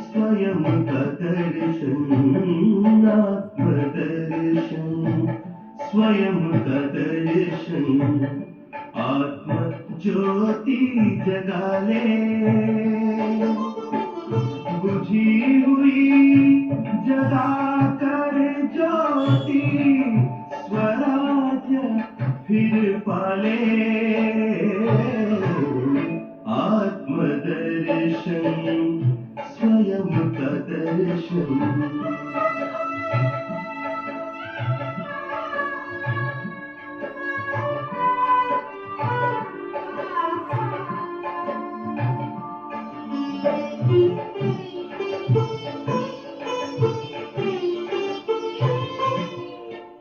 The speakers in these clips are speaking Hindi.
स्वयं का दर्शन, आत्मदर्शन, स्वयं का दर्शन, आत्म ज्योति जगा ले, बुझी हुई जगा कर ज्योति, स्वराज फिर पाले, आत्मदर्शन, स्वयं का दर्शन।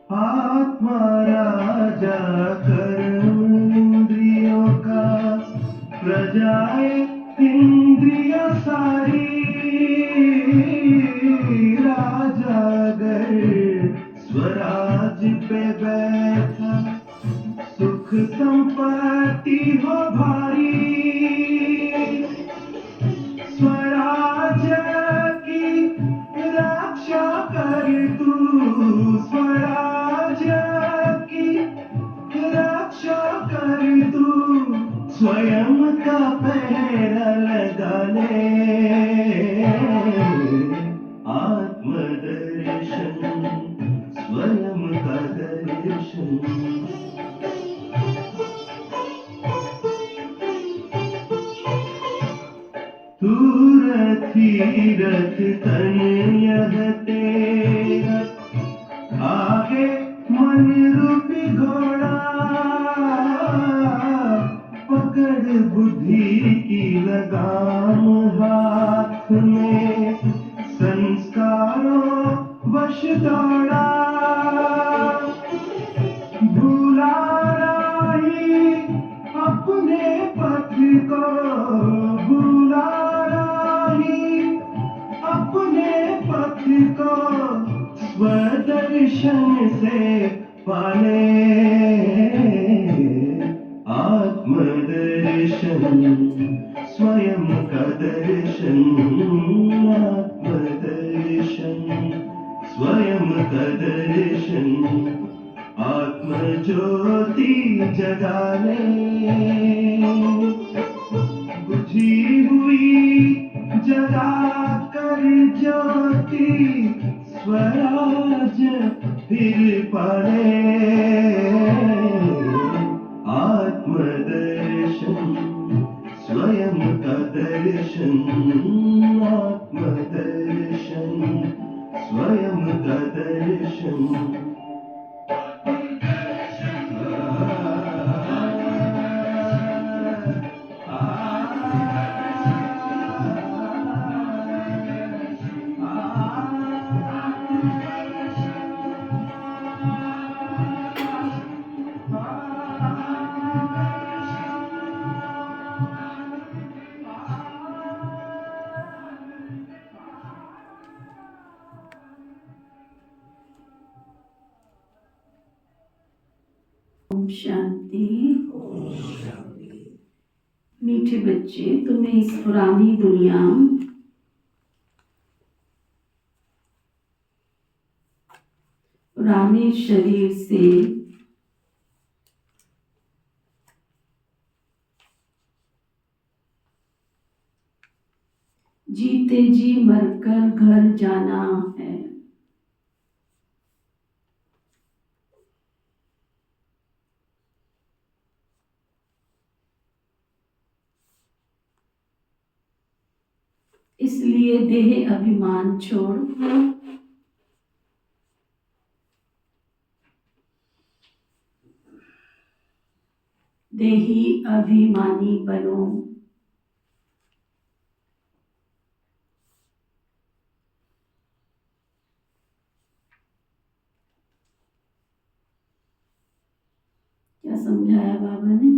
आत्मा राजा कर्म इंद्रियों का, प्रजाए इंद्रिय सारी, राजा अगर स्वराज पे बैठा, सुख संपत्ति हो भारी, स्वराज की रक्षा कर तू, स्वराज की रक्षा कर तू, स्वयं का पहरा लगा ले, आत्मदर्शन, स्वयं का दर्शन। तू रथ तन यह तेरा, आगे मन रूपी घोड़ा, पकड़ बुद्धि की लगाम हाथ में, संस्कारों वश दौड़ा, भूला राही अपने पथ को, भूला राही अपने पथ को, स्वदर्शन से पाले, आत्मदर्शन, स्वयं का दर्शन, आत्मदर्शन, स्वयं का दर्शन, आत्म ज्योति जगा ले, बुझी हुई जगा कर ज्योति, स्वराज फिर पाले, आत्मदर्शन, स्वयं का दर्शन, आत्मदर्शन, स्वयं का दर्शन। ओम शांति। मीठे बच्चे, तुम्हें इस पुरानी दुनिया, पुराने शरीर से जीते जी मरकर घर जाना है। इसलिए देह अभिमान छोड़ देही अभिमानी बनो। समझाया बाबा ने?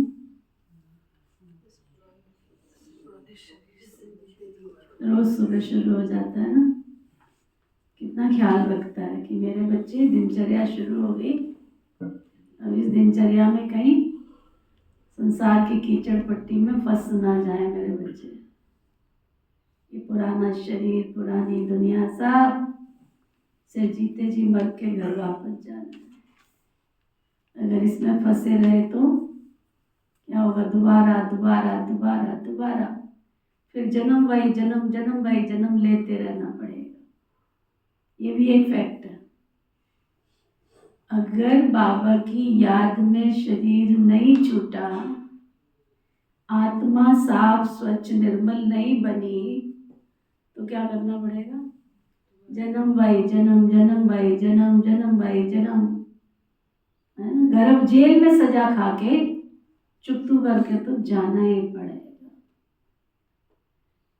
रोज सुबह शुरू हो जाता है ना, कितना ख्याल रखता है कि मेरे बच्चे, दिनचर्या शुरू हो गई, अब इस दिनचर्या में कहीं संसार की कीचड़ पट्टी में फंस ना जाए मेरे बच्चे। ये पुराना शरीर, पुरानी दुनिया, सब से जीते जी मर के घर वापस जाना है। अगर इसमें फंसे रहे तो क्या होगा? दोबारा दोबारा दोबारा दोबारा फिर जन्म भाई जन्म, जन्म भाई जन्म लेते रहना पड़ेगा। ये भी एक फैक्ट है। अगर बाबा की याद में शरीर नहीं छूटा, आत्मा साफ स्वच्छ निर्मल नहीं बनी, तो क्या करना पड़ेगा? जन्म भाई जन्म, जन्म भाई जन्म, जन्म भाई जन्म, है ना? गर्भ जेल में सजा खा के चुकतू करके तो जाना ही पड़ेगा।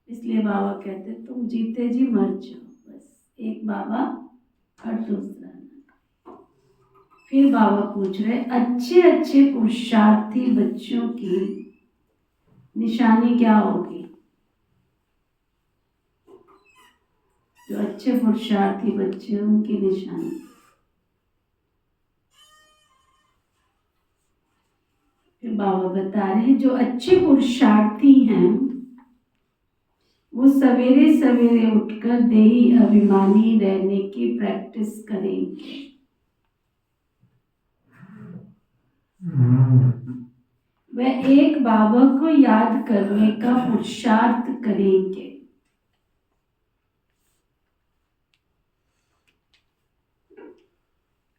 इसलिए बाबा कहते तुम जीते जी मर जाओ, बस एक बाबा और दूसरा ना। फिर बाबा पूछ रहे, अच्छे अच्छे पुरुषार्थी बच्चों की निशानी क्या होगी? जो अच्छे पुरुषार्थी बच्चे हैं उनकी निशानी, फिर बाबा बता रहे हैं जो अच्छे पुरुषार्थी हैं वो सवेरे सवेरे उठकर देही अभिमानी रहने की प्रैक्टिस करेंगे। वह एक बाबा को याद करने का पुरुषार्थ करेंगे।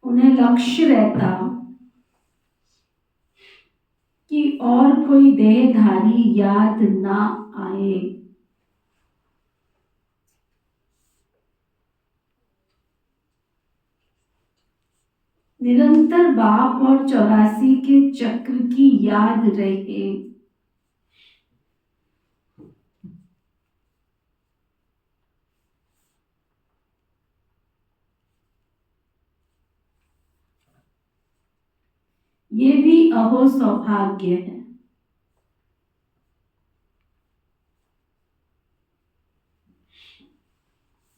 उन्हें लक्ष्य रहता कि और कोई देहधारी याद ना आए। निरंतर बाप और 84 के चक्र की याद रहे। ये भी अहो सौभाग्य है।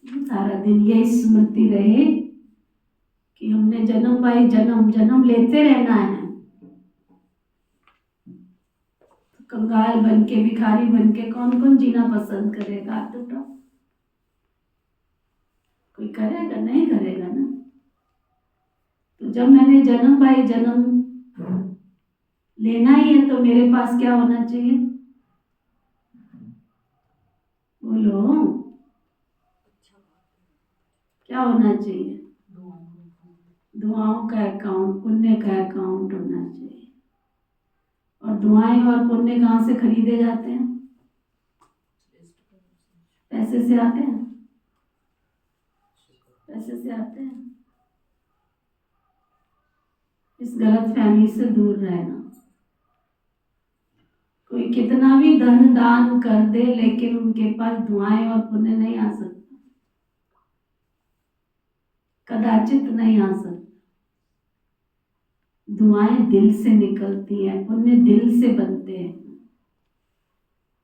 सारा दिन यही स्मृति रहे कि हमने जन्म बाई जन्म जन्म लेते रहना है। तो कंगाल बन के, भिखारी बन के कौन कौन जीना पसंद करेगा? हाथ उठाओ। कोई करेगा? नहीं करेगा ना। तो जब मैंने जन्म बाई जन्म लेना ही है तो मेरे पास क्या होना चाहिए? बोलो, क्या होना चाहिए? दुआओं का अकाउंट, पुण्य का अकाउंट होना चाहिए। और दुआएं और पुण्य कहाँ से खरीदे जाते हैं? पैसे से आते हैं? पैसे से आते हैं? इस गलत फहमी से दूर रहना। कोई कितना भी धन दान कर दे लेकिन उनके पास दुआएं और पुण्य नहीं आ सकता, कदाचित नहीं आ सकता। दुआएं दिल से निकलती हैं, पुण्य दिल से बनते हैं।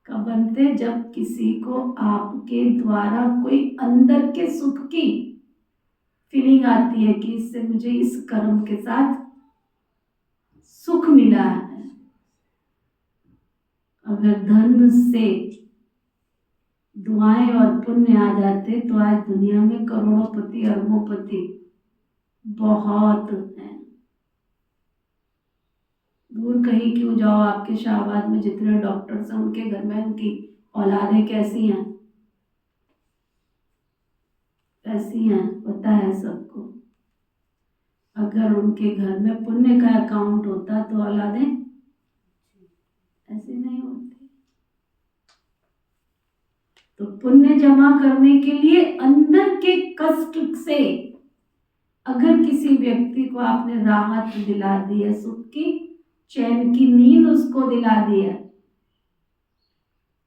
कब बनते? जब किसी को आपके द्वारा कोई अंदर के सुख की फीलिंग आती है कि इससे मुझे इस कर्म के साथ सुख मिला है। अगर धन से दुआएं और पुण्य आ जाते तो आज दुनिया में करोड़ोंपति अरबोंपति बहुत हैं। दूर कहीं क्यों जाओ, आपके शाहबाद में जितने डॉक्टर्स हैं उनके घर में उनकी औलादें कैसी हैं? कैसी हैं पता है सबको। अगर उनके घर में पुण्य का अकाउंट होता तो औलादें ऐसे नहीं होती। तो पुण्य जमा करने के लिए अंदर के कष्ट से अगर किसी व्यक्ति को आपने राहत दिला दी है, सुख की, चैन की नींद उसको दिला दी है,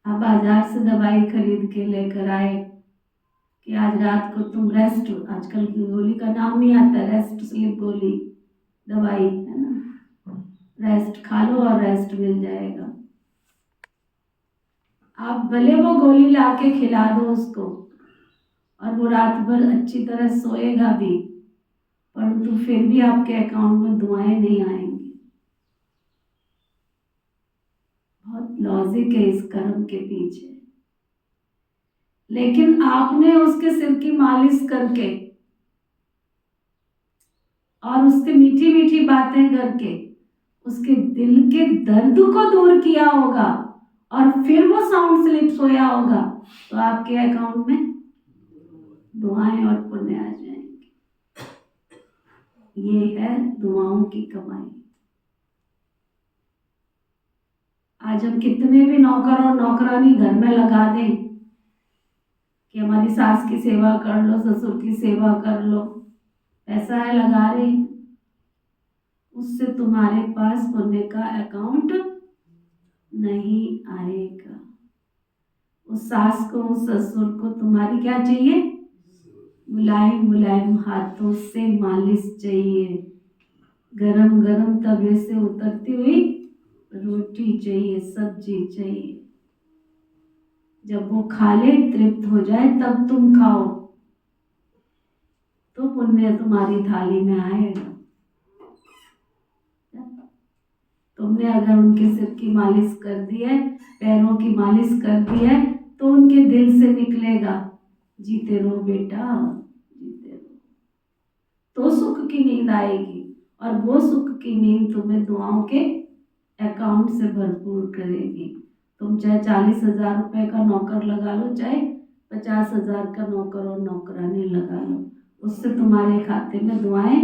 आप बाजार से दवाई खरीद के लेकर आए कि आज रात को तुम रेस्ट, आजकल की गोली का नाम नहीं आता, रेस्ट स्लीप गोली दवाई है ना, रेस्ट खा लो और रेस्ट मिल जाएगा। आप भले वो गोली लाके खिला दो उसको और वो रात भर अच्छी तरह सोएगा भी, परंतु फिर भी आपके अकाउंट में दुआएं नहीं आएंगी। बहुत लॉजिक है इस कर्म के पीछे। लेकिन आपने उसके सिर की मालिश करके और उसके मीठी मीठी बातें करके उसके दिल के दर्द को दूर किया होगा और फिर वो साउंड स्लिप सोया होगा, तो आपके अकाउंट में दुआएं और पुण्य आ जाएंगे। ये है दुआओं की कमाई। आज हम कितने भी नौकर और नौकरानी घर में लगा दें कि हमारी सास की सेवा कर लो, ससुर की सेवा कर लो, ऐसा है लगा रहे, उससे तुम्हारे पास पुण्य का अकाउंट नहीं आएगा। उस सास को, उस ससुर को तुम्हारी क्या चाहिए? मुलायम मुलायम हाथों से मालिश चाहिए, गरम गरम तवे से उतरती हुई रोटी चाहिए, सब्जी चाहिए। जब वो खा ले, तृप्त हो जाए, तब तुम खाओ, तो पुण्य तुम्हारी थाली में आएगा। तुमने अगर उनके सिर की मालिश कर दी है, पैरों की मालिश कर दी है, तो उनके दिल से निकलेगा, जीते रहो बेटा, जीते रहो, तो सुख की नींद आएगी। और वो सुख की नींद तुम्हें दुआओं के अकाउंट से भरपूर करेगी। तुम चाहे 40,000 रुपए का नौकर लगा लो, चाहे 50,000 का नौकर और नौकरानी लगा लो, उससे तुम्हारे खाते में दुआएं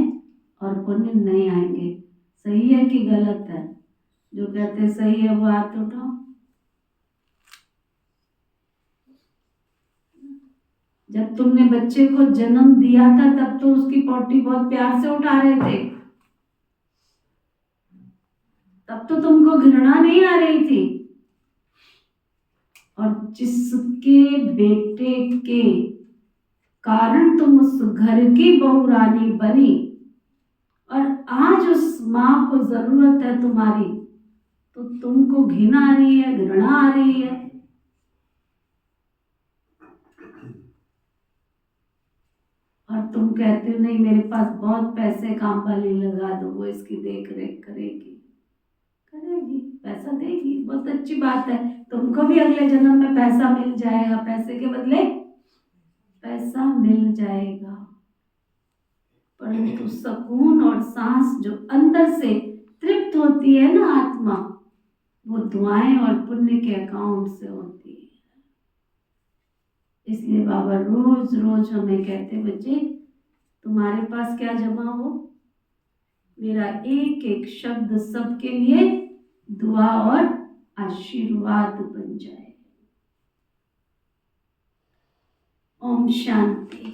और पुण्य नहीं आएंगे। सही है कि गलत है? जो कहते सही है वो हाथ उठाओ। जब तुमने बच्चे को जन्म दिया था तब तो उसकी पोटी बहुत प्यार से उठा रहे थे, तब तो तुमको घृणा नहीं आ रही थी। और जिसके बेटे के कारण तुम उस घर की बहू रानी बनी और आज उस माँ को जरूरत है तुम्हारी, तो तुमको घिन आ रही है, घृणा आ रही है। और तुम कहते हो नहीं मेरे पास बहुत पैसे, काम वाली लगा दो, वो इसकी देख रेख करेगी। करेगी, पैसा देगी, बहुत अच्छी बात है। तुमको भी अगले जन्म में पैसा मिल जाएगा, पैसे के बदले पैसा मिल जाएगा, परंतु सुकून और सांस जो अंदर से तृप्त होती है ना आत्मा, वो दुआएं और पुण्य के अकाउंट से होती है। इसलिए बाबा रोज रोज हमें कहते, बच्चे तुम्हारे पास क्या जमा हो? मेरा एक एक शब्द सबके लिए दुआ और आशीर्वाद बन जाए। ओम शांति।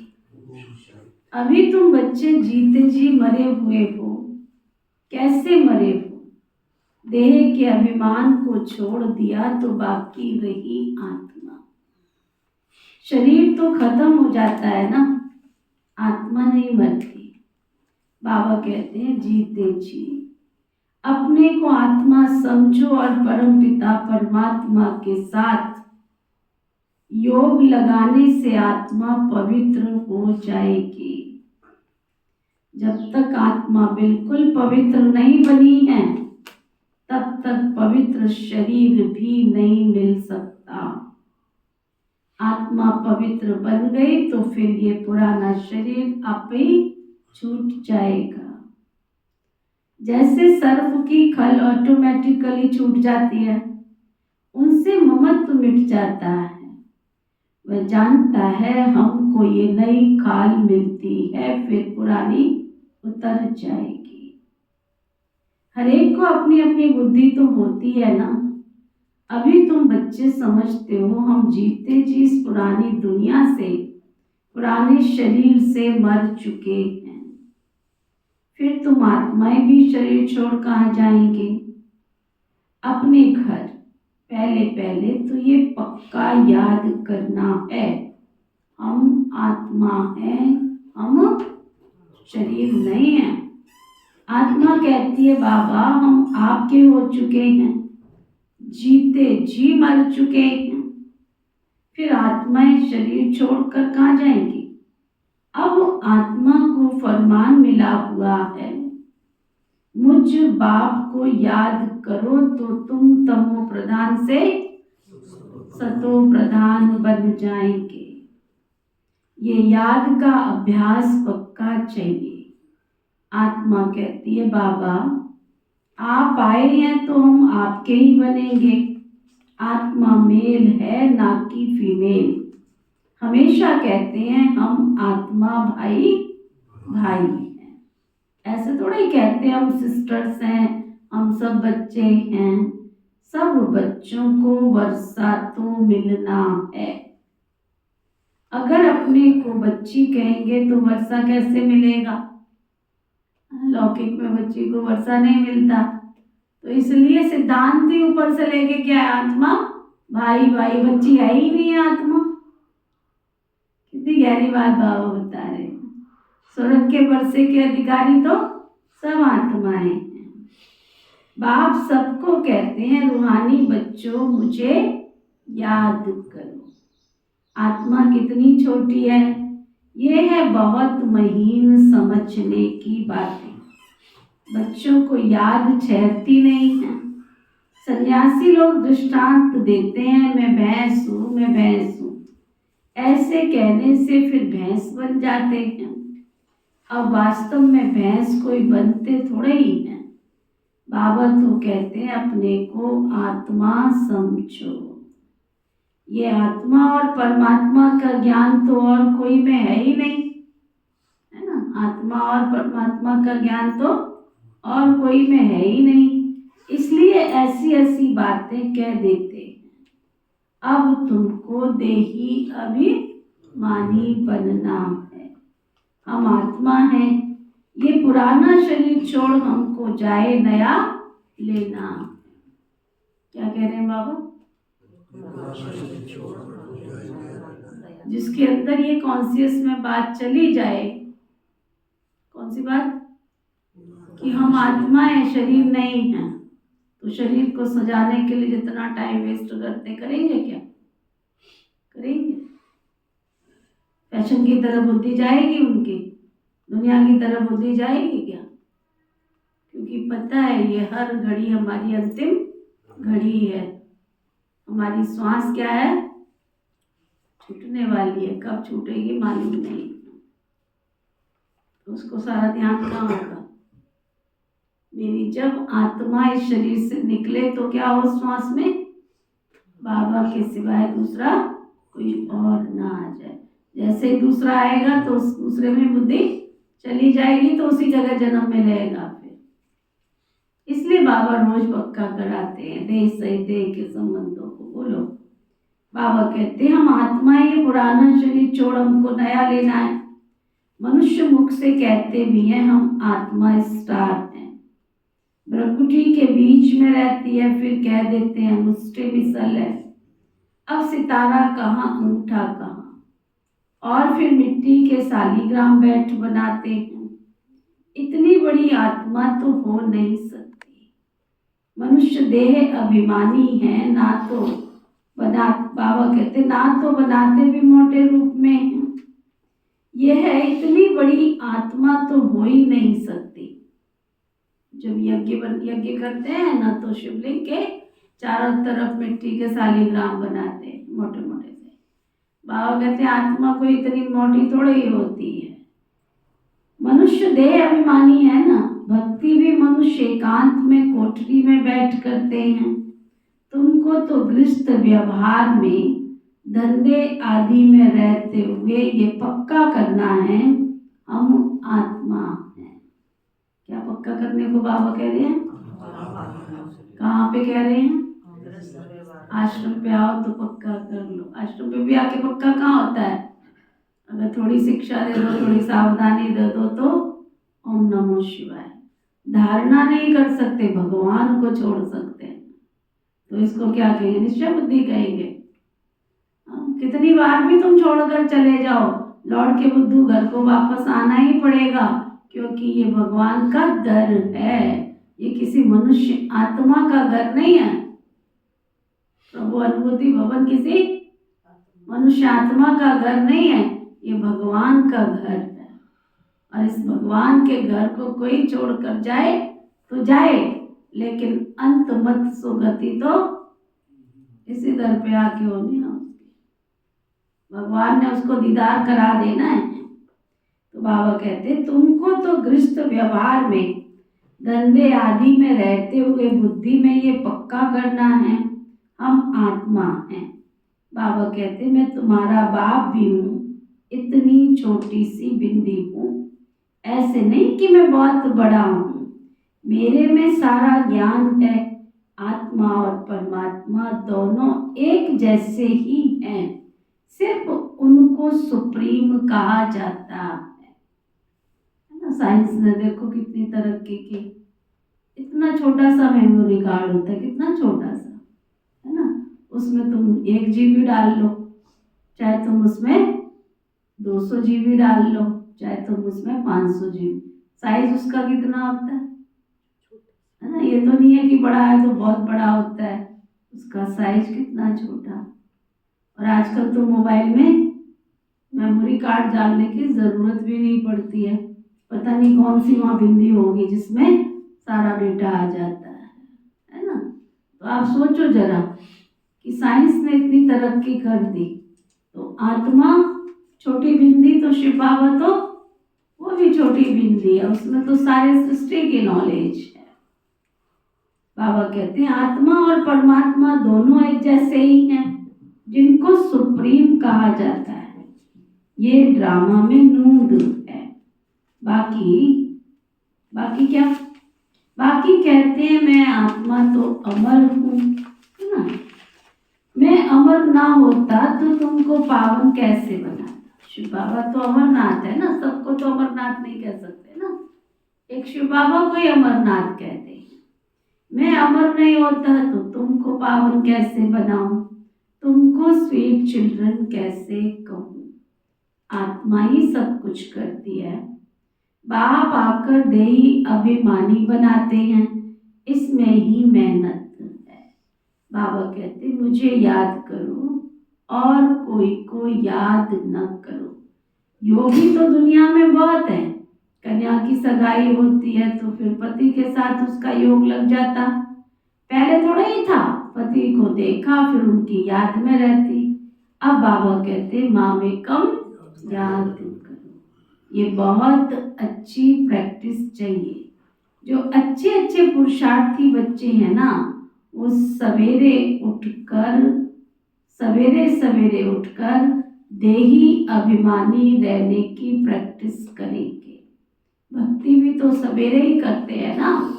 अभी तुम बच्चे जीते जी मरे हुए हो। कैसे मरे हो? देह के अभिमान को छोड़ दिया तो बाकी रही आत्मा। शरीर तो खत्म हो जाता है ना, आत्मा नहीं मरती। बाबा कहते हैं जीते जी अपने को आत्मा समझो और परमपिता परमात्मा के साथ योग लगाने से आत्मा पवित्र हो जाएगी। जब तक आत्मा बिल्कुल पवित्र नहीं बनी है, तब तक पवित्र शरीर भी नहीं मिल सकता। आत्मा पवित्र बन गई तो फिर ये पुराना शरीर आप ही छूट जाएगा। जैसे सर्फ की खल ऑटोमेटिकली छूट जाती है, उनसे ममत्व मिट जाता है। वह जानता है हमको ये नई खाल मिलती है, फिर पुरानी उतर जाएगी। हर एक को अपनी अपनी बुद्धि तो होती है ना। अभी तुम बच्चे समझते हो हम जीते जी इस पुरानी दुनिया से, पुराने शरीर से मर चुके हैं। फिर तुम आत्माएं भी शरीर छोड़ कहाँ जाएंगे? अपने घर। पहले पहले तो ये पक्का याद करना है, हम आत्मा हैं, हम शरीर नहीं हैं। आत्मा कहती है बाबा हम आपके हो चुके हैं, जीते जी मर चुके हैं, फिर आत्माएं शरीर छोड़कर कहाँ जाएंगी। अब आत्मा को फरमान मिला हुआ है, मुझ बाप को याद करो तो तुम तमो प्रधान से सतो प्रधान बन जाएंगे। ये याद का अभ्यास पक्का चाहिए। आत्मा कहती है बाबा आप आए हैं तो हम आपके ही बनेंगे। आत्मा मेल है ना कि फीमेल। हमेशा कहते हैं हम आत्मा भाई भाई हैं। ऐसे थोड़ा ही कहते हैं हम सिस्टर्स हैं, हम सब बच्चे हैं। सब बच्चों को वर्षा तो मिलना है। अगर अपने को बच्ची कहेंगे तो वर्षा कैसे मिलेगा। लौकिक में बच्ची को वर्षा नहीं मिलता, तो इसलिए सिद्धांत ही ऊपर से लेके क्या है, आत्मा भाई भाई, बच्ची है ही नहीं है आत्मा। कितनी गहरी बात बाबा बता रहे हैं। स्वर्ग के वर्षे के अधिकारी तो सब आत्माएं हैं। बाप सबको कहते हैं रूहानी बच्चों मुझे याद करो। आत्मा कितनी छोटी है, ये है बहुत महीन समझने की बातें। बच्चों को याद ठहरती नहीं है। सन्यासी लोग दृष्टांत देते हैं, मैं भैंस हूँ, मैं भैंस हूँ। ऐसे कहने से फिर भैंस बन जाते हैं। अब वास्तव में भैंस कोई बनते थोड़े ही हैं। बाबा तो कहते हैं अपने को आत्मा समझो। ये आत्मा और परमात्मा का ज्ञान तो और कोई में है ही नहीं, है ना। आत्मा और परमात्मा का ज्ञान तो और कोई में है ही नहीं, इसलिए ऐसी ऐसी बातें कह देते हैं। अब तुमको देही अभिमानी बनना है। हम आत्मा हैं, ये पुराना शरीर छोड़ हमको जाए नया लेना। क्या कह रहे हैं बाबा। जिसके अंदर ये कॉन्शियस में बात चली जाए, कौन सी बात, कि हम आत्मा है शरीर नहीं है, तो शरीर को सजाने के लिए जितना टाइम वेस्ट करते करेंगे क्या, करेंगे। फैशन की तरफ बुद्धि जाएगी उनकी, दुनिया की तरफ बुद्धि जाएगी क्या। क्योंकि पता है ये हर घड़ी हमारी अंतिम घड़ी है। हमारी श्वास क्या है, छूटने वाली है, कब छूटेगी मालूम नहीं। तो उसको सारा ध्यान कहाँ होगा। मेरी जब आत्मा इस शरीर से निकले तो क्या हो, श्वास में बाबा के सिवाय दूसरा कोई और ना आ जाए। जैसे ही दूसरा आएगा तो उस दूसरे में बुद्धि चली जाएगी, तो उसी जगह जन्म में रहेगा फिर। इसलिए बाबा रोज पक्का कराते हैं देह से देह के संबंधों को। बोलो, बाबा कहते हैं हम आत्मा, ये पुराना शरीर छोड़ हमको नया लेना है। मनुष्य मुख से कहते भी हैं हम आत्मा स्टार हैं, भ्रकुटी के बीच में रहती है, फिर कह देते हैं मुस्टे मिसल है। अब सितारा कहाँ, अंगूठा कहाँ, और फिर मिट्टी के सालीग्राम बैठ बनाते हैं। इतनी बड़ी आत्मा तो हो नहीं सकती। मनुष्य देह अभिमानी है, ना तो बना, बाबा कहते ना तो बनाते भी मोटे रूप में हैं। यह है इतनी बड़ी आत्मा तो हो ही नहीं सकती। जब यज्ञ करते हैं ना, तो शिवलिंग के चारों तरफ मिट्टी के सालीग्राम बनाते हैं मोटे मोटे से। बाबा कहते हैं आत्मा कोई इतनी मोटी थोड़ी ही होती है। मनुष्य देह अभिमानी है ना। भक्ति भी मनुष्य एकांत में कोठरी में बैठ करते हैं। तुमको तो गृहस्थ व्यवहार में, धंधे आदि में रहते हुए ये पक्का करना है हम आत्मा हैं। क्या पक्का करने को बाबा कह रहे हैं, कहाँ पे कह रहे हैं, आश्रम पे आओ तो पक्का कर लो। आश्रम पे भी आके पक्का कहाँ होता है। अगर थोड़ी शिक्षा दे दो, थोड़ी सावधानी दे दो तो ओम नमो शिवाय। धारणा नहीं कर सकते, भगवान को छोड़ सकते हैं, तो इसको क्या कहेंगे, निश्चय बुद्धि कहेंगे। कितनी बार भी तुम छोड़कर चले जाओ, लौट के बुद्धू घर को वापस आना ही पड़ेगा। क्योंकि ये भगवान का घर है, ये किसी मनुष्य आत्मा का घर नहीं है। प्रभु अनुभूति भवन किसी मनुष्य आत्मा का घर नहीं है, ये भगवान का घर है। और इस भगवान के घर को कोई छोड़कर जाए तो जाए, लेकिन अंत मत सुगति तो इसी दर पे आके होनी है उसकी। भगवान ने उसको दीदार करा देना है। तो बाबा कहते तुमको तो गृहस्थ व्यवहार में, धंधे आदि में रहते हुए बुद्धि में ये पक्का करना है हम आत्मा हैं। बाबा कहते मैं तुम्हारा बाप भी हूँ, इतनी छोटी सी बिंदी हूँ, ऐसे नहीं कि मैं बहुत बड़ा हूँ। मेरे में सारा ज्ञान है। आत्मा और परमात्मा दोनों एक जैसे ही हैं, सिर्फ उनको सुप्रीम कहा जाता है ना। साइंस ने देखो कितनी तरक्की की। इतना छोटा सा मेमोरी कार्ड होता है, कितना छोटा सा है ना। उसमें तुम 1 GB डाल लो, चाहे तुम उसमें 200 GB डाल लो, चाहे तुम उसमें 500 GB। साइज उसका कितना होता है ना। ये तो नहीं है कि बड़ा है तो बहुत बड़ा होता है, उसका साइज कितना छोटा। और आजकल तो मोबाइल में मेमोरी कार्ड डालने की ज़रूरत भी नहीं पड़ती है। पता नहीं कौन सी वहाँ बिंदी होगी जिसमें सारा डेटा आ जाता है ना। तो आप सोचो जरा कि साइंस ने इतनी तरक्की कर दी, तो आत्मा छोटी बिंदी, तो शिव बाबा तो वो भी छोटी बिंदी है, उसमें तो सारे सृष्टि की नॉलेज है। बाबा कहते हैं आत्मा और परमात्मा दोनों एक जैसे ही हैं, जिनको सुप्रीम कहा जाता है। ये ड्रामा में नूंद है। बाकी क्या? बाकी कहते हैं मैं आत्मा तो अमर हूँ, है ना। मैं अमर ना होता तो तुमको पावन कैसे बनाता। शिव बाबा तो अमरनाथ है ना, सबको तो अमरनाथ नहीं कह सकते ना, एक शिव बाबा को ही अमरनाथ कहते हैं। मैं अमर नहीं होता तो तुमको पावन कैसे बनाऊं, तुमको स्वीट चिल्ड्रन कैसे कहूं। आत्मा ही सब कुछ करती है। बाप आकर देही अभिमानी बनाते हैं, इसमें ही मेहनत है। बाबा कहते मुझे याद करो और कोई को याद न करो। योगी तो दुनिया में बहुत है। कन्या की सगाई होती है तो फिर पति के साथ उसका योग लग जाता। पहले थोड़ा ही था, पति को देखा फिर उनकी याद में रहती। अब बाबा कहते माँ में कम याद करो। ये बहुत अच्छी प्रैक्टिस चाहिए। जो अच्छे अच्छे पुरुषार्थी बच्चे हैं ना, वो सवेरे उठकर देही अभिमानी रहने की प्रैक्टिस करेंगे। भक्ति भी तो सवेरे ही करते हैं ना।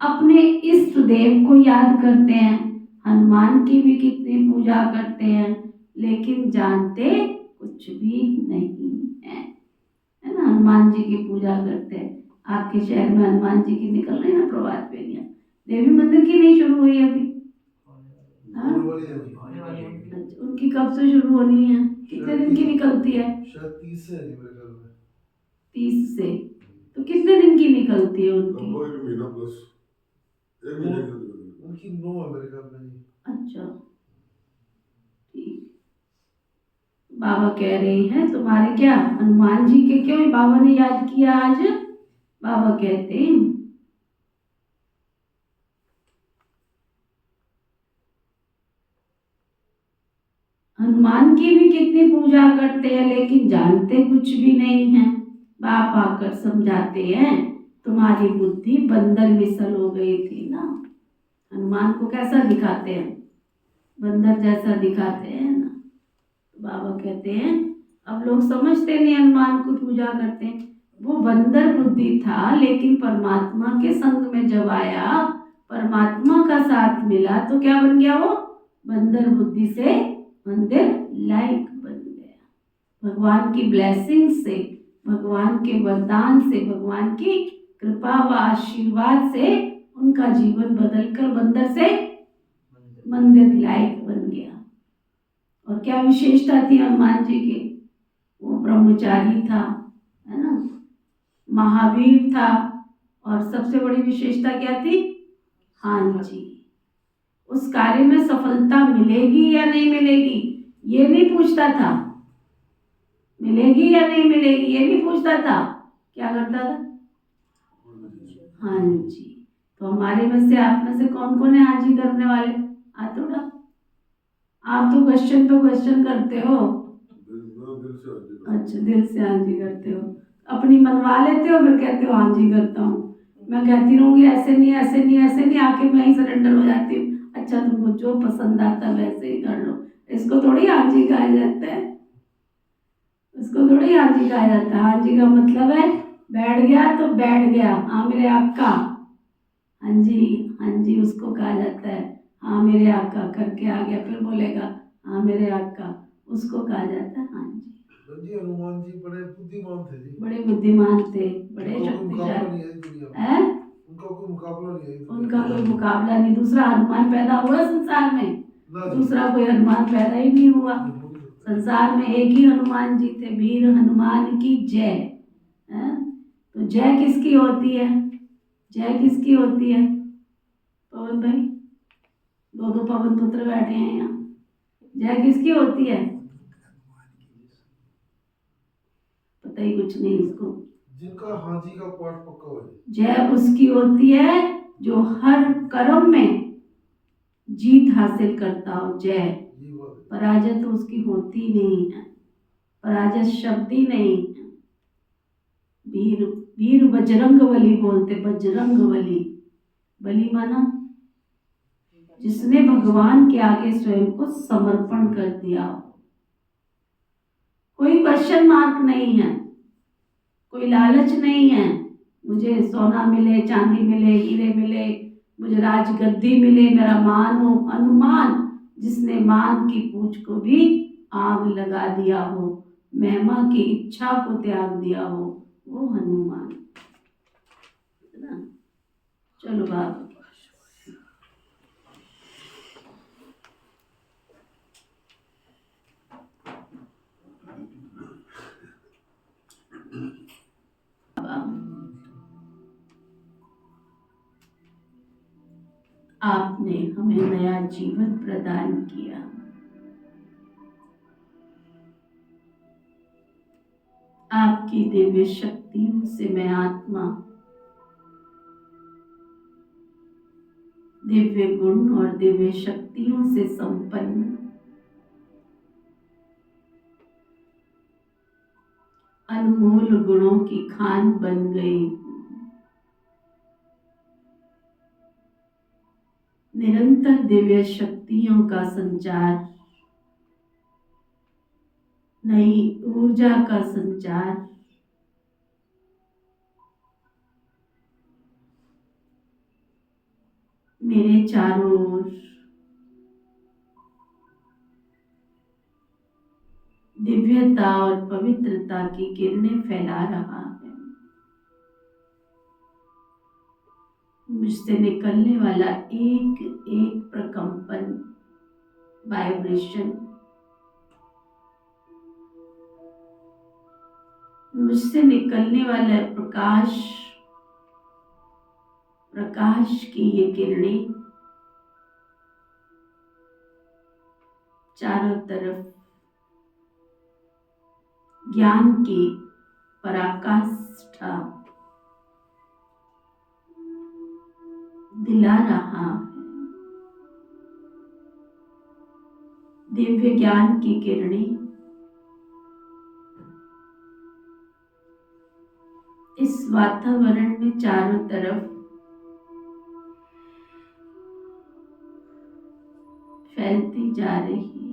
अपने इष्ट देव को याद करते हैं। हनुमान की भी कितनी पूजा करते हैं, लेकिन जानते कुछ भी नहीं है ना। हनुमान जी की पूजा करते हैं। आपके शहर में हनुमान जी की निकल रही ना प्रभात फेरियां। देवी मंदिर की नहीं शुरू हुई अभी? अच्छा, उनकी कब से शुरू होनी है? कितने दिन की निकलती है? शायद 30 से है मेरे ख्याल में। 30 से? तो कितने दिन की निकलती है उनकी? लगभग 1 महीना प्लस, 1 महीने की निकलती है उनकी। 9 है मेरे ख्याल में। अच्छा ठीक। बाबा कह रहे हैं तुम्हारे क्या हनुमान जी के क्यों बाबा ने याद किया आज? बाबा कहते हैं हनुमान की भी कितनी पूजा करते हैं, लेकिन जानते कुछ भी नहीं है। बाप आकर समझाते हैं तुम्हारी बुद्धि बंदर मिसल हो गई थी ना। हनुमान को कैसा दिखाते हैं? बंदर जैसा दिखाते हैं ना। तो बाबा कहते हैं अब लोग समझते नहीं, हनुमान को पूजा करते हैं। वो बंदर बुद्धि था, लेकिन परमात्मा के संग में जब आया, परमात्मा का साथ मिला तो क्या बन गया? वो बंदर बुद्धि से मंदिर लायक बन गया। भगवान की ब्लेसिंग से, भगवान के वरदान से, भगवान की कृपा व आशीर्वाद से उनका जीवन बदलकर बंदर से मंदिर लायक बन गया। और क्या विशेषता थी हनुमान जी की? वो ब्रह्मचारी था, है ना, महावीर था, और सबसे बड़ी विशेषता क्या थी? हाँ जी, उस कार्य में सफलता मिलेगी या नहीं मिलेगी ये नहीं पूछता था, मिलेगी या नहीं मिलेगी ये नहीं पूछता था, क्या करता था? हाँ जी। तो हमारे में से, आप में से कौन कौन है हाँ जी करने वाले? हाथ उठा। आप तो क्वेश्चन पे क्वेश्चन करते हो। दिल से आगे करो। अच्छा, दिल से हाँ जी करते हो, अपनी मनवा लेते हो, फिर कहते हो हाँ जी करता हूँ। मैं कहती रहूंगी ऐसे नहीं ऐसे नहीं ऐसे नहीं, आके मैं ही सरेंडर हो जाती हूँ। अच्छा, तुमको जो पसंद आता है वैसे ही कर लो। इसको थोड़ी हाँ जी कहा जाता है, इसको थोड़ी हाँ जी कहा जाता है। हाँ जी का मतलब है बैठ गया तो बैठ गया, हाँ मेरे आका, हाँ जी, हाँ जी उसको कहा जाता है। हाँ मेरे आका करके आ गया, फिर बोलेगा हाँ मेरे आका, उसको कहा जाता है हाँ जी। जी हनुमान जी बड़े बुद्धिमान थे जी। बड़े बुद्धिमान थे, बड़े उनका कोई मुकाबला शक्तिशाली नहीं है इस दुनिया में। है। उनका कोई मुकाबला नहीं है इस दुनिया उनका में। कोई मुकाबला नहीं, दूसरा हनुमान पैदा हुआ संसार में? ना जी। दूसरा कोई हनुमान पैदा ही नहीं हुआ। नहीं हो नहीं सकता। संसार में एक ही हनुमान जी थे, वीर हनुमान की जय। हैं? तो जय किसकी होती है? जय किसकी होती है? पवन भाई, दो दो पवन पुत्र बैठे हैं यहाँ, जय किसकी होती है? पता ही कुछ नहीं इसको। जिनका हाँ जी का पाठ पक्का हो जाए। जय उसकी होती है जो हर कर्म में जीत हासिल करता हो, जय। ये बात है। पराजय तो उसकी होती नहीं है, पराजय शब्द ही नहीं है। वीर, वीर बजरंग बली बोलते, बजरंग बली, बलि माना जिसने भगवान के आगे स्वयं को समर्पण कर दिया हो। कोई क्वेश्चन मार्क नहीं है, कोई लालच नहीं है, मुझे सोना मिले, चांदी मिले, हीरे मिले, मुझे राजगद्दी मिले, मेरा मान हो। हनुमान जिसने मान की पूछ को भी आग लगा दिया हो, महिमा की इच्छा को त्याग दिया हो, वो हनुमान, है ना। चलो बाबा, आपने हमें नया जीवन प्रदान किया। आपकी दिव्य शक्तियों से मैं आत्मा, दिव्य गुण और दिव्य शक्तियों से संपन्न, अनमोल गुणों की खान बन गई। निरंतर दिव्य शक्तियों का संचार, नई ऊर्जा का संचार, मेरे चारों ओर दिव्यता और पवित्रता की किरणें फैला रहा है। मुझसे निकलने वाला एक एक प्रकंपन, वाइब्रेशन, मुझसे निकलने वाला प्रकाश, प्रकाश की ये किरणें चारों तरफ ज्ञान की पराकाष्ठा दिला रहा है। दिव्य ज्ञान की किरणें इस वातावरण में चारों तरफ फैलती जा रही है।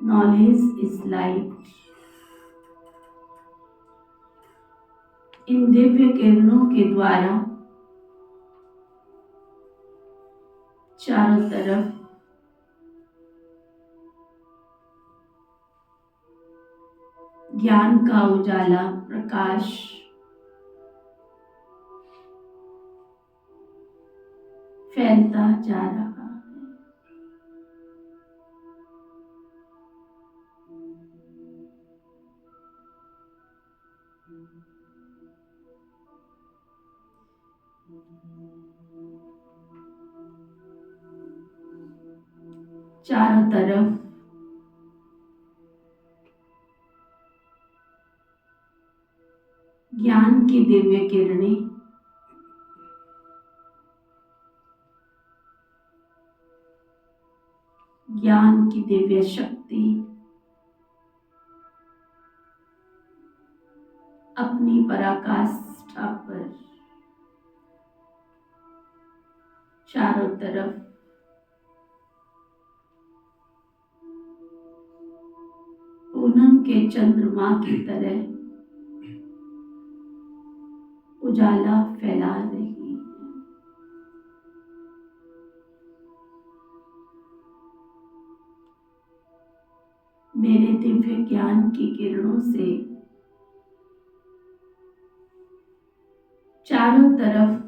Knowledge is light. इन दिव्य किरणों के द्वारा चारों तरफ ज्ञान का उजाला, प्रकाश फैलता जा रहा है। चारों तरफ ज्ञान की दिव्य किरणें ज्ञान की दिव्य शक्ति अपनी पराकाष्ठा पर चारों तरफ पूनम के चंद्रमा की तरह उजाला फैला रही है। मेरे दिव्य ज्ञान की किरणों से चारों तरफ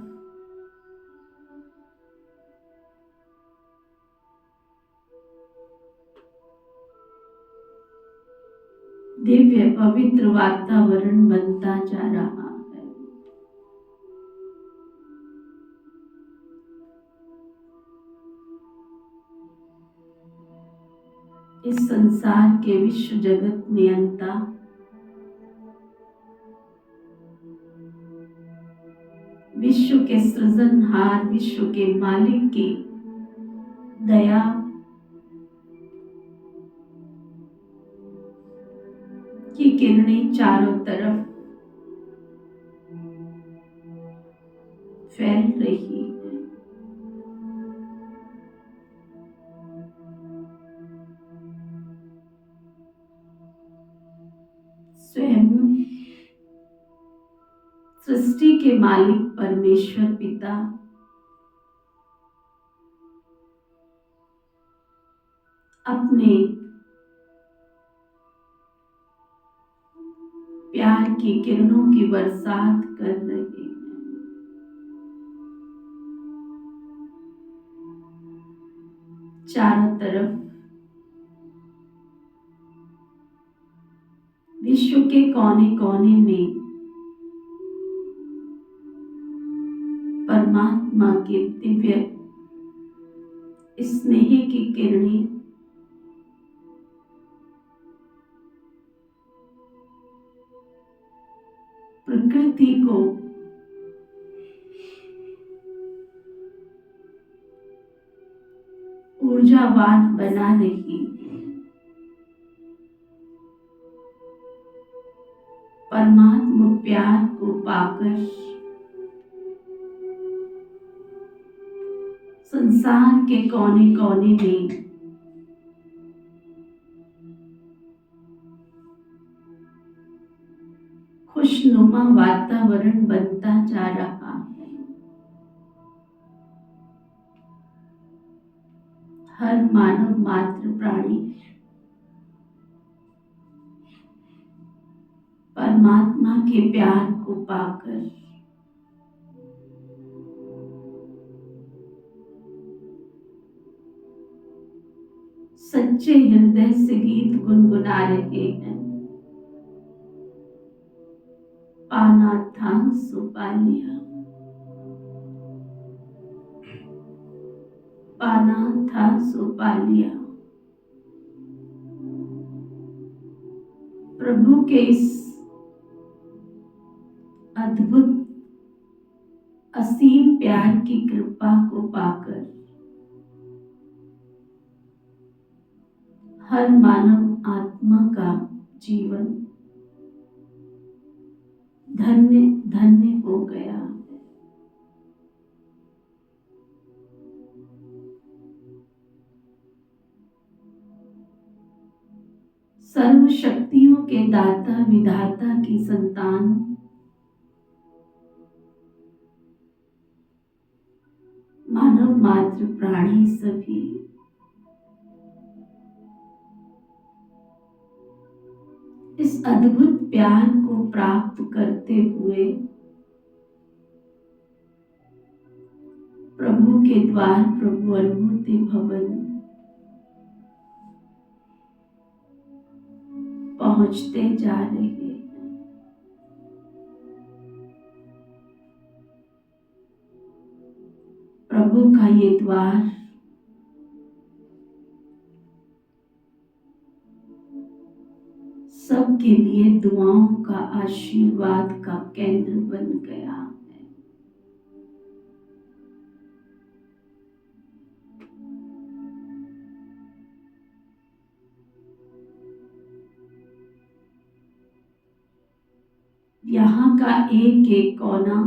दिव्य पवित्र वातावरण बनता जा रहा है। इस संसार के विश्व जगत नियंता विश्व के सृजनहार विश्व के मालिक की दया की किरणें चारों तरफ फैल रही है। स्वयं सृष्टि के मालिक परमेश्वर पिता अपने प्यार की किरणों की बरसात कर रहे हैं। चारों तरफ विश्व के कोने कोने में परमात्मा के दिव्य स्नेह की किरणें प्रकृति को ऊर्जावान बना रही है। परमात्मा प्यार को पाकर संसार के कोने कोने में खुशनुमा वातावरण बनता जा रहा है। हर मानव मात्र प्राणी परमात्मा के प्यार को पाकर सच्चे हृदय से गीत गुनगुना रहे हैं। पाना था सो पा लिया, पाना था सो पा लिया। प्रभु के इस अद्भुत असीम प्यार की कृपा को पाकर हर मानव आत्मा का जीवन धन्य धन्य हो गया है। सर्व शक्तियों के दाता विधाता की संतान मानव मात्र प्राणी सभी इस अद्भुत प्यार को प्राप्त करते हुए प्रभु के द्वार प्रभु अनुभूति भवन पहुंचते जा रहे हैं। प्रभु का ये द्वार सबके लिए दुआओं का, आशीर्वाद का केंद्र बन गया है। यहाँ का एक एक कोना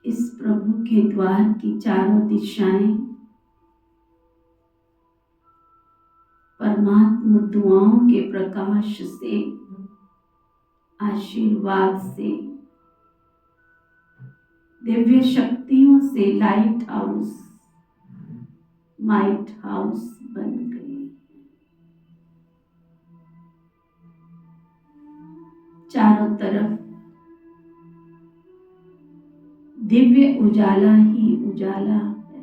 इस प्रभु के द्वार की चारों दिशाएं परमात्मा दुआओं के प्रकाश से, आशीर्वाद से, दिव्य शक्तियों से लाइट हाउस, माइट हाउस बन गए। चारों तरफ दिव्य उजाला ही उजाला है।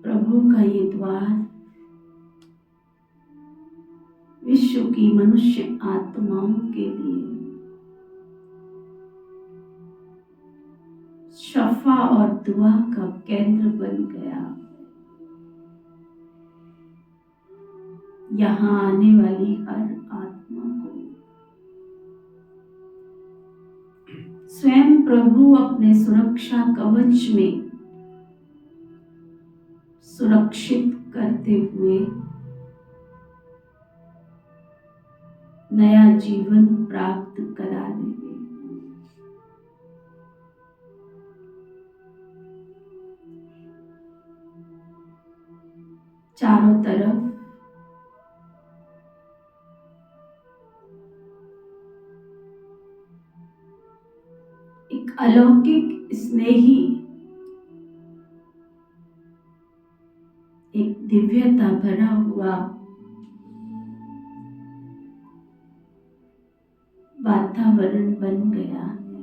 प्रभु का ये द्वार विश्व की मनुष्य आत्माओं के लिए शफा और दुआ का केंद्र बन गया। यहाँ आने वाली हर आत्मा को स्वयं प्रभु अपने सुरक्षा कवच में सुरक्षित करते हुए नया जीवन प्राप्त करा रहे हैं। चारों तरफ एक अलौकिक स्नेही, एक दिव्यता भरा हुआ वातावरण बन गया है।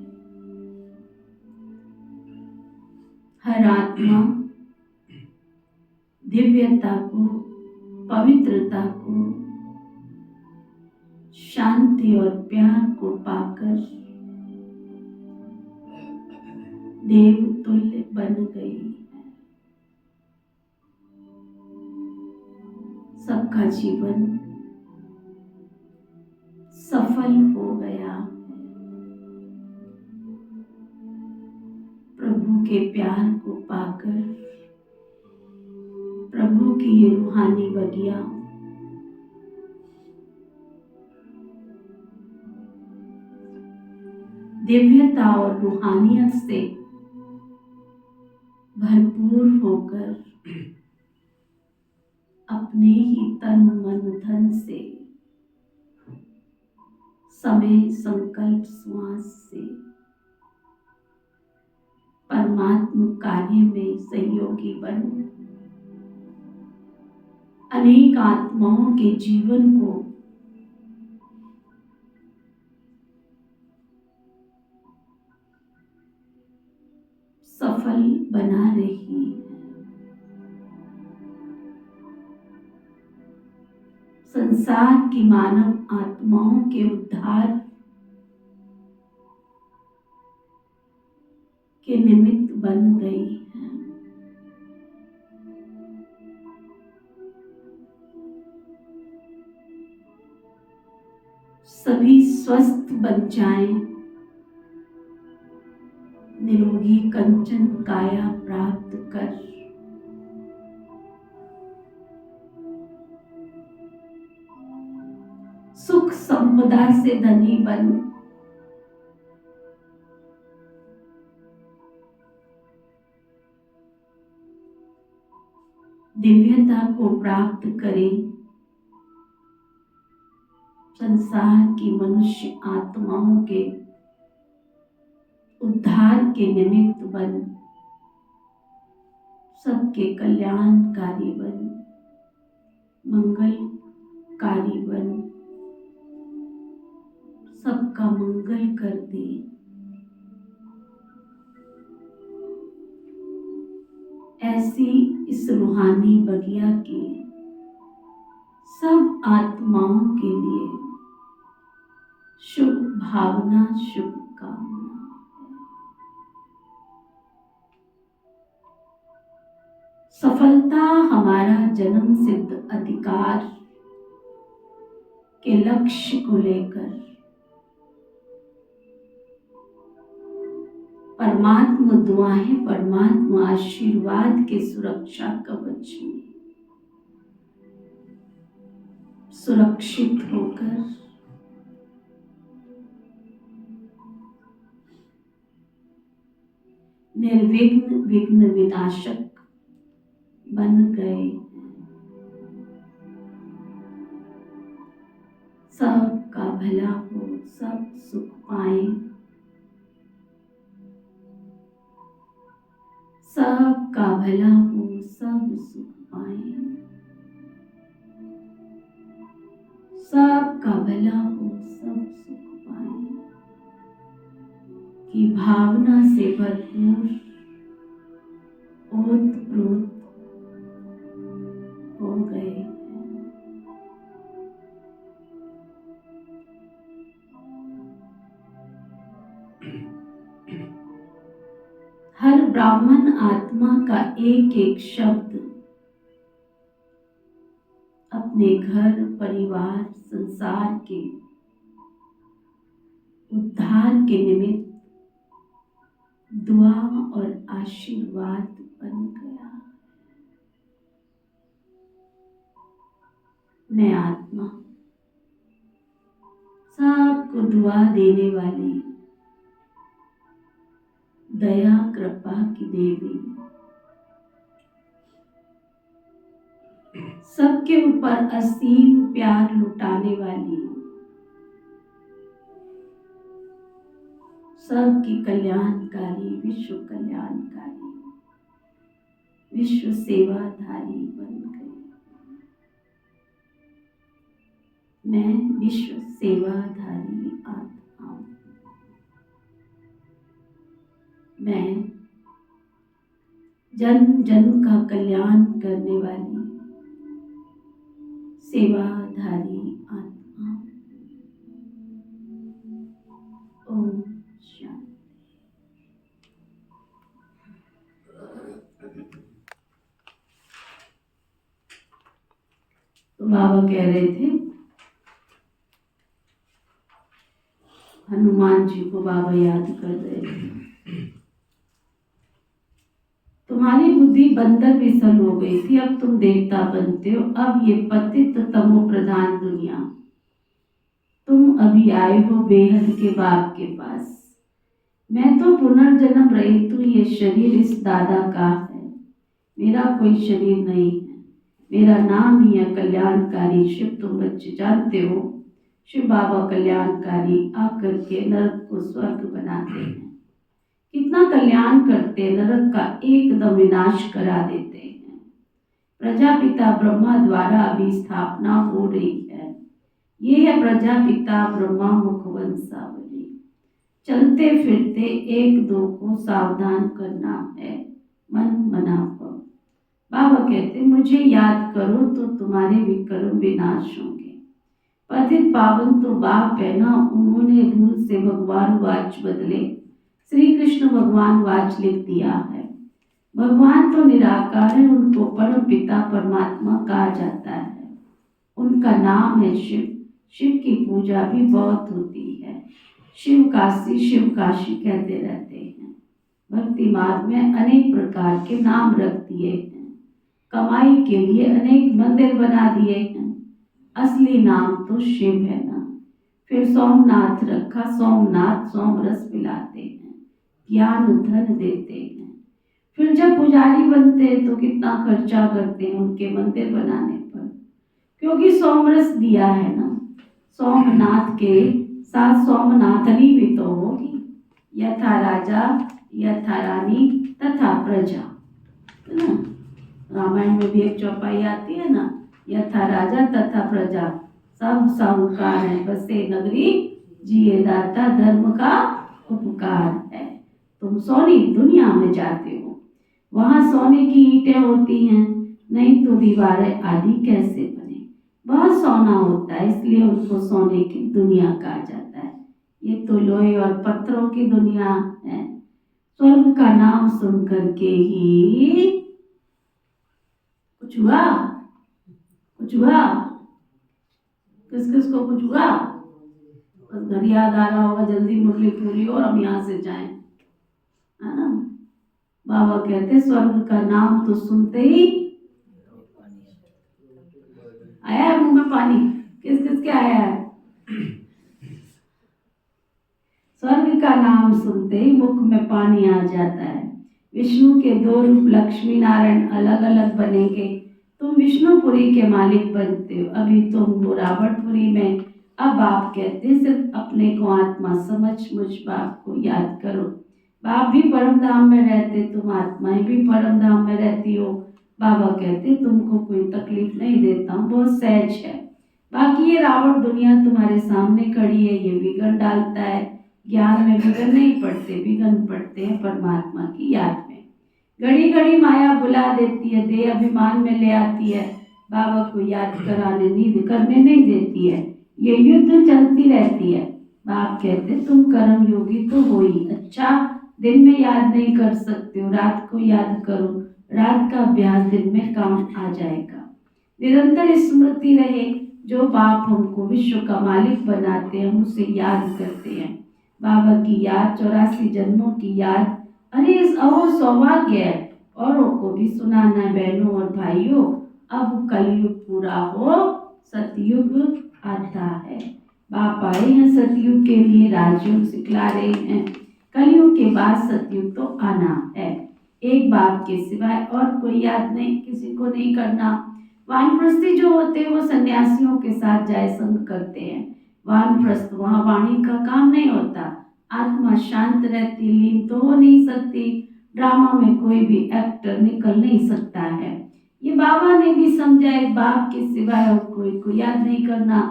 हर आत्मा दिव्यता को, पवित्रता को, शांति और प्यार को पाकर देवतुल्य बन गई है। सबका जीवन सफल हो गया है। प्रभु के प्यार को पाकर प्रभु की ये रूहानी बगिया दिव्यता और रूहानियत से भरपूर होकर अपने ही तन मन धन से, समय संकल्प श्वास से परमात्मा कार्य में सहयोगी बन अनेक आत्माओं के जीवन को सफल बना रही है। संसार की मानव आत्माओं के उद्धार के निमित्त बन गई है। सभी स्वस्थ बन जाएं, निरोगी कंचन काया प्राप्त कर सुख संपदा से धनी बन दिव्यता को प्राप्त करें। संसार की मनुष्य आत्माओं के उद्धार के निमित्त बन, सबके कल्याणकारी बन, मंगलकारी बन, सबका मंगल कर दे। ऐसी इस रूहानी बगिया की सब आत्माओं के लिए शुभ भावना, शुभ कामना है। सफलता हमारा जन्म सिद्ध अधिकार के लक्ष्य को लेकर परमात्मा दुआएं, परमात्मा आशीर्वाद के सुरक्षा कवच में सुरक्षित होकर निर्विघ्न विघ्न विनाशक बन गए। सबका भला हो, सब सुख पाए, सबका भला हो, सब सुख पाए, सबका भला हो, सब सुख पाए की भावना से भरपूर ओतप्रोत हो गए। हर ब्राह्मण आत्मा का एक एक शब्द अपने घर, परिवार, संसार के उद्धार के निमित्त दुआ और आशीर्वाद बन गया। मैं आत्मा सबको दुआ देने वाली दया कृपा की देवी, सबके ऊपर असीम प्यार लुटाने वाली, सबकी कल्याणकारी, विश्व कल्याणकारी, विश्व सेवाधारी बन गई। मैं विश्व सेवाधारी आत्मा हूं। मैं जन जन का कल्याण करने वाली सेवाधारी आत्मा। ओम शांति। तो बाबा कह रहे थे, हनुमान जी को बाबा याद कर रहे थे, तुम्हारी बुद्धि बंदर विसल हो गई थी, अब तुम देवता बनते हो। अब ये पतित तमो प्रधान दुनिया, तुम अभी आए हो बेहद के बाप के पास। मैं तो पुनर्जन्म रहित हूँ, ये शरीर इस दादा का है, मेरा कोई शरीर नहीं है। मेरा नाम ही है कल्याणकारी शिव। तुम बच्चे जानते हो, शिव बाबा कल्याणकारी आकर के नरक को स्वर्ग बनाते हैं। कितना कल्याण करते हैं, नरक का एकदम विनाश करा देते हैं। प्रजापिता ब्रह्मा द्वारा अभी स्थापना हो रही है। ये है प्रजापिता ब्रह्मा मुखवंशावली। चलते फिरते एक दो को सावधान करना है, मन मना भव। बाबा कहते मुझे याद करो तो तुम्हारे विकर्म विनाश होंगे। पतित पावन तो बाप है ना, उन्होंने धूल से भगवान वाच बदले श्री कृष्ण भगवान वाच लिख दिया है। भगवान तो निराकार है, उनको परम पिता परमात्मा कहा जाता है। उनका नाम है शिव। शिव की पूजा भी बहुत होती है। शिव काशी कहते रहते हैं। भक्ति मार्ग में अनेक प्रकार के नाम रख दिए हैं। कमाई के लिए अनेक मंदिर बना दिए हैं। असली नाम तो शिव है ना। फिर सोमनाथ रखा, सोमनाथ सोम रस पिलाते हैं, ज्ञान धन देते हैं। फिर जब पुजारी बनते हैं तो कितना खर्चा करते हैं उनके मंदिर बनाने पर, क्योंकि सोमरस दिया है ना। सोमनाथ के साथ सोमनाथनी भी तो होगी। यथा राजा यथा रानी तथा प्रजा, है ना। रामायण में भी एक चौपाई आती है ना, यथा राजा तथा प्रजा सब साहूकार है, बसे नगरी जिए दाता धर्म का उपकार है। तुम सोनी दुनिया में जाते हो, वहां सोने की ईंटें होती हैं, नहीं तो दीवारें आदि कैसे बने। बहुत सोना होता है, इसलिए उनको सोने की दुनिया कहा जाता है। ये तो लोहे और पत्थरों की दुनिया है। स्वर्ग का नाम सुन करके ही कुछ हुआ, कुछ हुआ, किस किस को कुछ हुआ? बस घर याद आ रहा होगा, जल्दी मुरली पूरी और हम यहाँ से जाएं, है ना। बाबा कहते स्वर्ग का नाम तो सुनते ही आया है मुंह में पानी। किस किस के आया है? स्वर्ग का नाम सुनते ही मुख में पानी आ जाता है। विष्णु के दो रूप लक्ष्मी नारायण अलग अलग बनेंगे। तुम विष्णुपुरी के मालिक बनते हो, अभी तुम हो रावणपुरी में। अब आप कहते हैं सिर्फ अपने को आत्मा समझ मुझ बाप को याद करो। बाप भी परम धाम में रहते, तुम आत्माएं भी परम धाम में रहती हो। बाबा कहते तुमको कोई तकलीफ नहीं देता हूँ, बहुत सहज है। बाकी ये रावण दुनिया तुम्हारे सामने खड़ी है, ये विघ्न डालता है। ज्ञान में विघ्न नहीं पड़ते, विघ्न पड़ते हैं परमात्मा की याद में। घड़ी घड़ी माया बुला देती है, देह अभिमान में ले आती है, बाबा को याद करने नहीं देती है। ये युद्ध चलती रहती है। बाप कहते तुम कर्म योगी तो हो ही, अच्छा दिन में याद नहीं कर सकते हो, रात को याद करो। रात का अभ्यास दिन में काम आ जाएगा। निरंतर स्मृति रहे, जो बाप हमको विश्व का मालिक बनाते हैं, हम उसे याद करते हैं। बाबा की याद 84 जन्मों की याद, अरे इस अहो सौभाग्य है। औरों को भी सुनाना है बहनों और भाइयों। अब कलयुग पूरा हो, सतयुग आता है। बाप आए हैं सतयुग के लिए, राजयोग सिखला रहे हैं। कलयुग के बाद सतयुग तो आना है। एक बाप के सिवाय और कोई याद नहीं, किसी को नहीं करना। वानप्रस्थी जो होते हैं वो सन्यासियों के साथ जाय संग करते हैं। वानप्रस्थ वहाँ वाणी का काम नहीं होता, आत्मा शांत रहती, लीन तो हो नहीं सकती। ड्रामा में कोई भी एक्टर निकल नहीं सकता है। ये बाबा ने भी समझा, एक बाप के सिवाय और कोई को याद नहीं करना।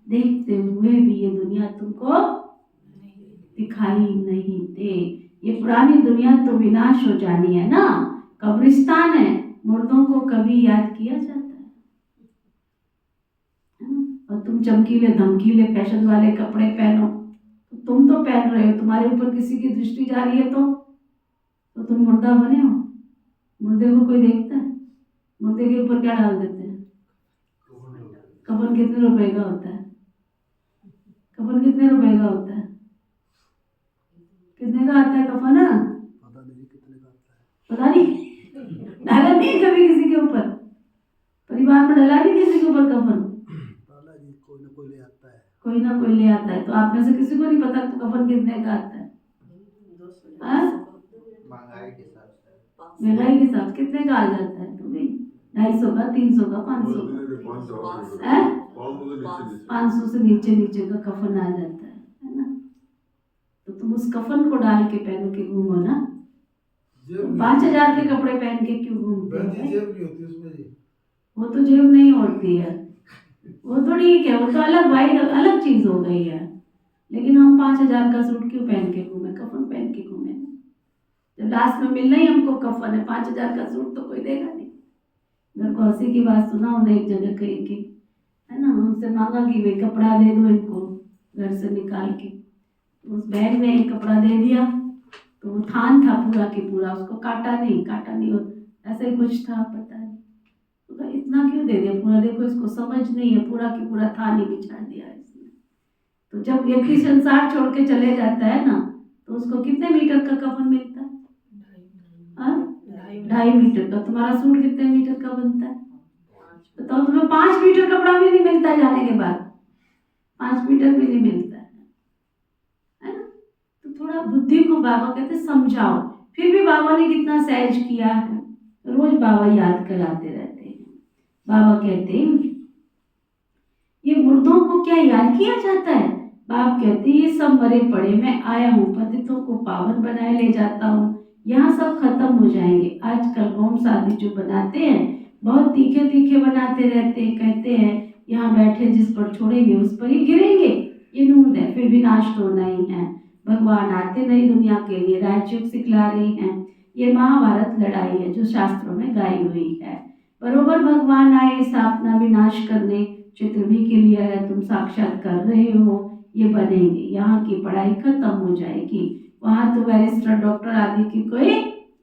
देखते हुए भी ये दुनिया तुमको दिखाई नहीं दे। ये पुरानी दुनिया तो विनाश हो जानी है ना, कब्रिस्तान है। मुर्दों को कभी याद किया जाता है ना? और तुम चमकीले धमकीले फैशन वाले कपड़े पहनो, तो तुम तो पहन रहे हो, तुम्हारे ऊपर किसी की दृष्टि जा रही है तो तुम मुर्दा बने हो। मुर्दे को कोई देखता है? मुर्दे के ऊपर क्या डाल देते हैं? कफन कितने रुपए का होता है? कफन कितने रुपए का होता है? कितने का आता है कफन? पता नहीं कितने का आता है, पता नहीं, डाला नहीं कभी किसी के ऊपर? परिवार में डला नहीं किसी के ऊपर कफन? डाला जी, कोई ना कोई ले आता है। कोई ना कोई ले आता है। तो आप में से किसी को नहीं पता तो कफन कितने का आता है? महंगाई के हिसाब से, महंगाई के हिसाब से कितने का आ जाता है? तो भाई 250 का, 300 का, 500 का, 500 से नीचे का कफन आ जाता है ना। तो तुम उस कफन को डाल के पहन के घूमो ना, 5000 के कपड़े पहन के क्यों घूमते हो? जेब नहीं होती उसमें जी। वो तो जेब नहीं होती है, वो तो ठीक है, वो तो अलग भाई अलग चीज हो गई है। लेकिन हम 5000 का सूट क्यों पहन के घूमे, कफन पहन के घूमे? जब लास्ट में मिलना ही हमको कफन है, 5000 का सूट तो कोई देगा नहीं। मेरे को हंसी की बात सुना उन्हें एक जगह कही की, है ना, उनसे मांगा कि वे कपड़ा दे दो इनको घर से निकाल के। तो उस बहन ने एक कपड़ा दे दिया, तो वो थान था पूरा की पूरा, उसको काटा नहीं हो, ऐसा ही कुछ था, पता नहीं। तो कहा इतना क्यों दे दिया पूरा, देखो इसको समझ नहीं है, पूरा की पूरा थान ही बिछा दिया इसने। तो जब व्यक्ति संसार छोड़ के चले जाता है ना, तो उसको कितने मीटर का कफन मिलता है? 2.5 मीटर का। तुम्हारा सूट कितने मीटर का बनता है? बताओ, तुम्हें 5 मीटर कपड़ा भी नहीं मिलता है जाने के बाद, 5 मीटर भी नहीं मिलता है ना। तो थोड़ा बुद्धि को बाबा कहते समझाओ। फिर भी बाबा ने कितना सहज किया है, रोज बाबा याद कराते रहते हैं। बाबा कहते हैं ये मुर्दों को क्या याद किया जाता है? बाप कहते ये सब मरे पड़े, मैं आया हूँ पतितों को पावन बनाए ले जाता हूँ। यहाँ सब खत्म हो जाएंगे। आजकल होम शादी जो बनाते हैं बहुत तीखे तीखे बनाते रहते हैं, कहते हैं यहाँ बैठे जिस पर छोड़ेंगे उस पर ही गिरेंगे। ये नूंद है, फिर विनाश तो नहीं है। भगवान आते नई दुनिया के लिए, राजयोग सिखला रही हैं। ये महाभारत लड़ाई है जो शास्त्रों में गाई हुई है। बरोबर भगवान आए स्थापना विनाश करने, चित्र भी क्लियर है, तुम साक्षात कर रहे हो। ये बनेंगे, यहाँ की पढ़ाई खत्म हो जाएगी, वहाँ तो बैरिस्टर डॉक्टर आदि की कोई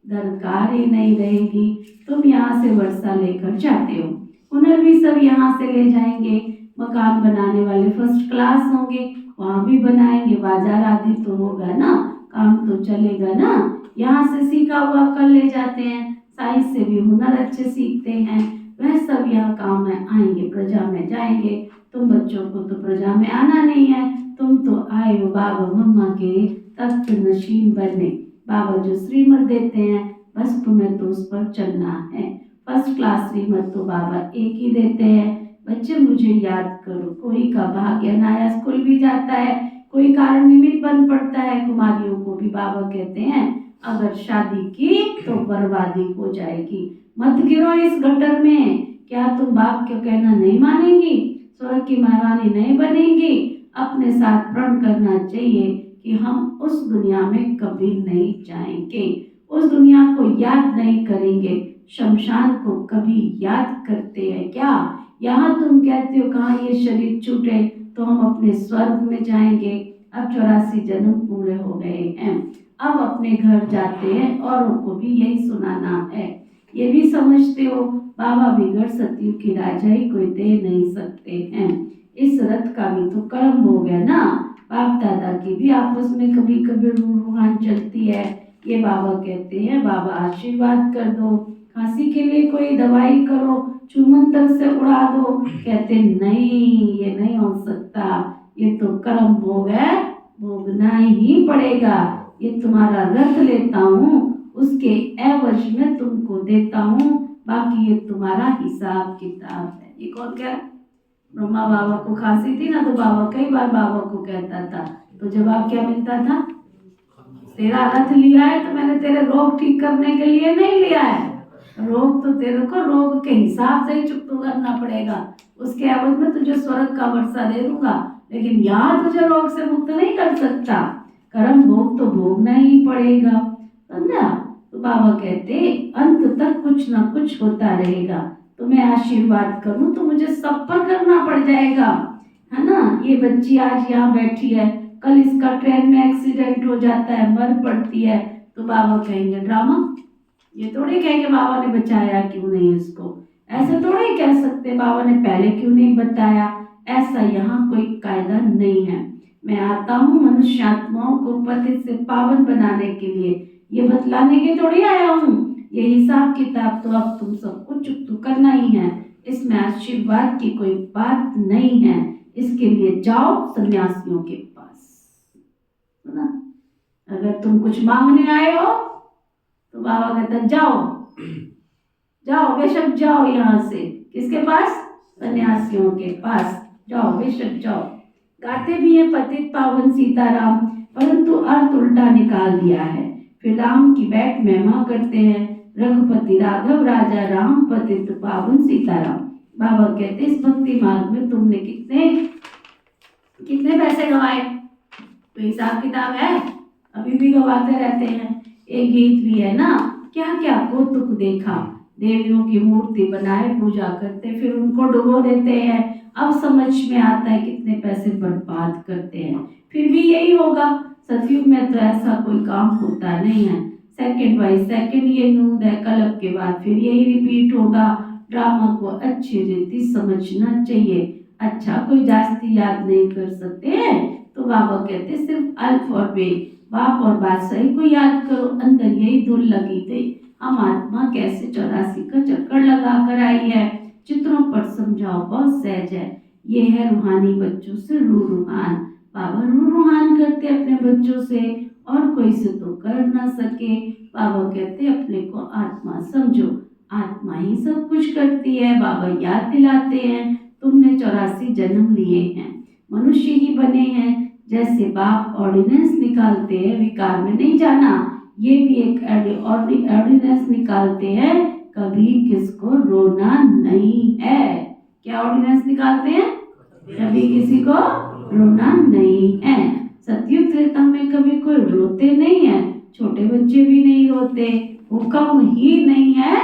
दरकार ही नहीं रहेगी। तुम यहाँ से वर्षा लेकर जाते हो, हुनर भी सब यहाँ से ले जाएंगे, मकान बनाने वाले फर्स्ट क्लास होंगे, वहाँ भी बनाएंगे, बाजार आदि तो होगा ना, काम तो चलेगा ना। यहाँ से सीखा हुआ कर ले जाते हैं, साइंस से भी हुनर अच्छे सीखते हैं, वह सब यहाँ काम में आएंगे, प्रजा में जाएंगे। तुम बच्चों को तो प्रजा में आना नहीं है, तुम तो आए हो बाबा मम्मा के तख्त नशीन बनने। बाबा जो श्रीमत देते हैं बस तुम्हें तो उस पर चलना है। फर्स्ट क्लास श्रीमत तो बाबा एक ही देते हैं। बच्चे मुझे याद करो, कोई का भाग्य नया स्कूल भी जाता है, कोई कारण निमित्त बन पड़ता है। कुमारियों को भी बाबा कहते हैं अगर शादी की तो बर्बादी हो जाएगी, मत गिरो इस गटर में। क्या तुम बाप का कहना नहीं मानेंगी, स्वर्ग की महारानी नहीं बनेंगी? अपने साथ प्रण करना चाहिए कि हम उस दुनिया में कभी नहीं जाएंगे, उस दुनिया को याद नहीं करेंगे। शमशान को कभी याद करते हैं क्या? यहाँ तुम कहते हो कहाँ ये शरीर छूटे तो हम अपने स्वर्ग में जाएंगे। अब 84 जन्म पूरे हो गए हैं, अब अपने घर जाते हैं, औरों को भी यही सुनाना है। ये भी समझते हो बाबा बिगड़ सतयुग की राजाई कोई दे नहीं सकते हैं। इस रथ का भी तो कर्म हो गया ना, बाप दादा की भी आपस में कभी कभी रूहान चलती है। ये बाबा कहते हैं बाबा आशीर्वाद कर दो, खांसी के लिए कोई दवाई करो, चुमंतर से उड़ा दो। कहते नहीं, ये नहीं हो सकता, ये तो कर्म भोग है, भोगना ही पड़ेगा। ये तुम्हारा रथ लेता हूँ, उसके एवज में तुमको देता हूँ, बाकी ये तुम्हारा हिसाब किताब है। ये कौन कह रहा? ब्रह्मा बाबा को खांसी थी ना, तो बाबा कई बार बाबा को कहता था, तो जवाब क्या मिलता था? तेरा रथ लिया है तो मैंने तेरे रोग ठीक करने के लिए नहीं लिया है, रोग तो तेरे को रोग के हिसाब से ही चुकता करना पड़ेगा, उसके एवज में तुझे स्वर्ग का वर्षा दे दूंगा, लेकिन यहाँ तुझे रोग से मुक्त नहीं कर सकता। कर्म भोग तो भोगना ही पड़ेगा, समझा? तो बाबा कहते अंत तक कुछ ना कुछ होता रहेगा, तो मैं आशीर्वाद करूं तो मुझे सब पर करना पड़ जाएगा, है ना। ये बच्ची आज यहाँ बैठी है, कल इसका ट्रेन में एक्सीडेंट हो जाता है, मर पड़ती है, तो बाबा कहेंगे ड्रामा। ये थोड़ी कहेंगे बाबा ने बचाया क्यों नहीं इसको, ऐसे थोड़ी कह सकते बाबा ने पहले क्यों नहीं बताया। ऐसा यहाँ कोई कायदा नहीं है। मैं आता हूँ मनुष्य आत्माओं को पतित से पावन बनाने के लिए, ये बतलाने के थोड़ी आया हूँ। ये हिसाब किताब तो अब तुम सबको चुकतू करना ही है, इसमें आशीर्वाद की कोई बात नहीं है। इसके लिए जाओ सन्यासियों के पास, सुना? अगर तुम कुछ मांगने आए हो तो बाबा कहता जाओ जाओ, बेशक जाओ यहाँ से। किसके पास? सन्यासियों के पास जाओ, बेशक जाओ। गाते भी है पतित पावन सीताराम, परंतु अर्थ उल्टा निकाल दिया है। फिर राम की बैठ महिमा करते हैं, रघुपति राघव राजा राम पतित पावन सीताराम। बाबा कहते इस भक्ति मार्ग में तुमने कितने पैसे गवाए, तो हिसाब किताब है, अभी भी गवाते रहते हैं। एक गीत भी है ना, क्या क्या कौतुक देखा, देवियों की मूर्ति बनाए पूजा करते, फिर उनको डुबो देते हैं। अब समझ में आता है कितने पैसे बर्बाद करते हैं। फिर भी यही होगा, सतयुग में तो ऐसा कोई काम होता नहीं है, सेकंड बाय सेकंड ये नूद है, कलप के बाद फिर यही रिपीट होगा। ड्रामा को अच्छी रीति समझना चाहिए। अच्छा कोई जास्ती याद नहीं कर सकते हैं तो बाबा कहते सिर्फ अल्फ और बे, बाप और बादशाही को याद करो, अंदर यही धुन लगी थी। हम आत्मा कैसे 84 का चक्कर लगा कर आई है, चित्रों पर समझाओ बहुत सहज है। ये है रूहानी बच्चों से रूहान, बाबा रूहान करते अपने बच्चों से, और कोई से तो कर ना सके। बाबा कहते अपने को आत्मा समझो, आत्मा ही सब कुछ करती है। बाबा याद दिलाते हैं तुमने 84 जन्म लिए हैं, मनुष्य ही बने हैं। जैसे बाप ऑर्डिनेंस निकालते हैं, विकार में नहीं जाना, ये भी एक ऑर्डिनेंस निकालते हैं, कभी किसको रोना नहीं है। क्या ऑर्डिनेंस निकालते हैं? कभी किसी को रोना नहीं है। सतयुग त्रेता में कभी कोई रोते नहीं है, छोटे बच्चे भी नहीं रोते। हुक्म ही नहीं है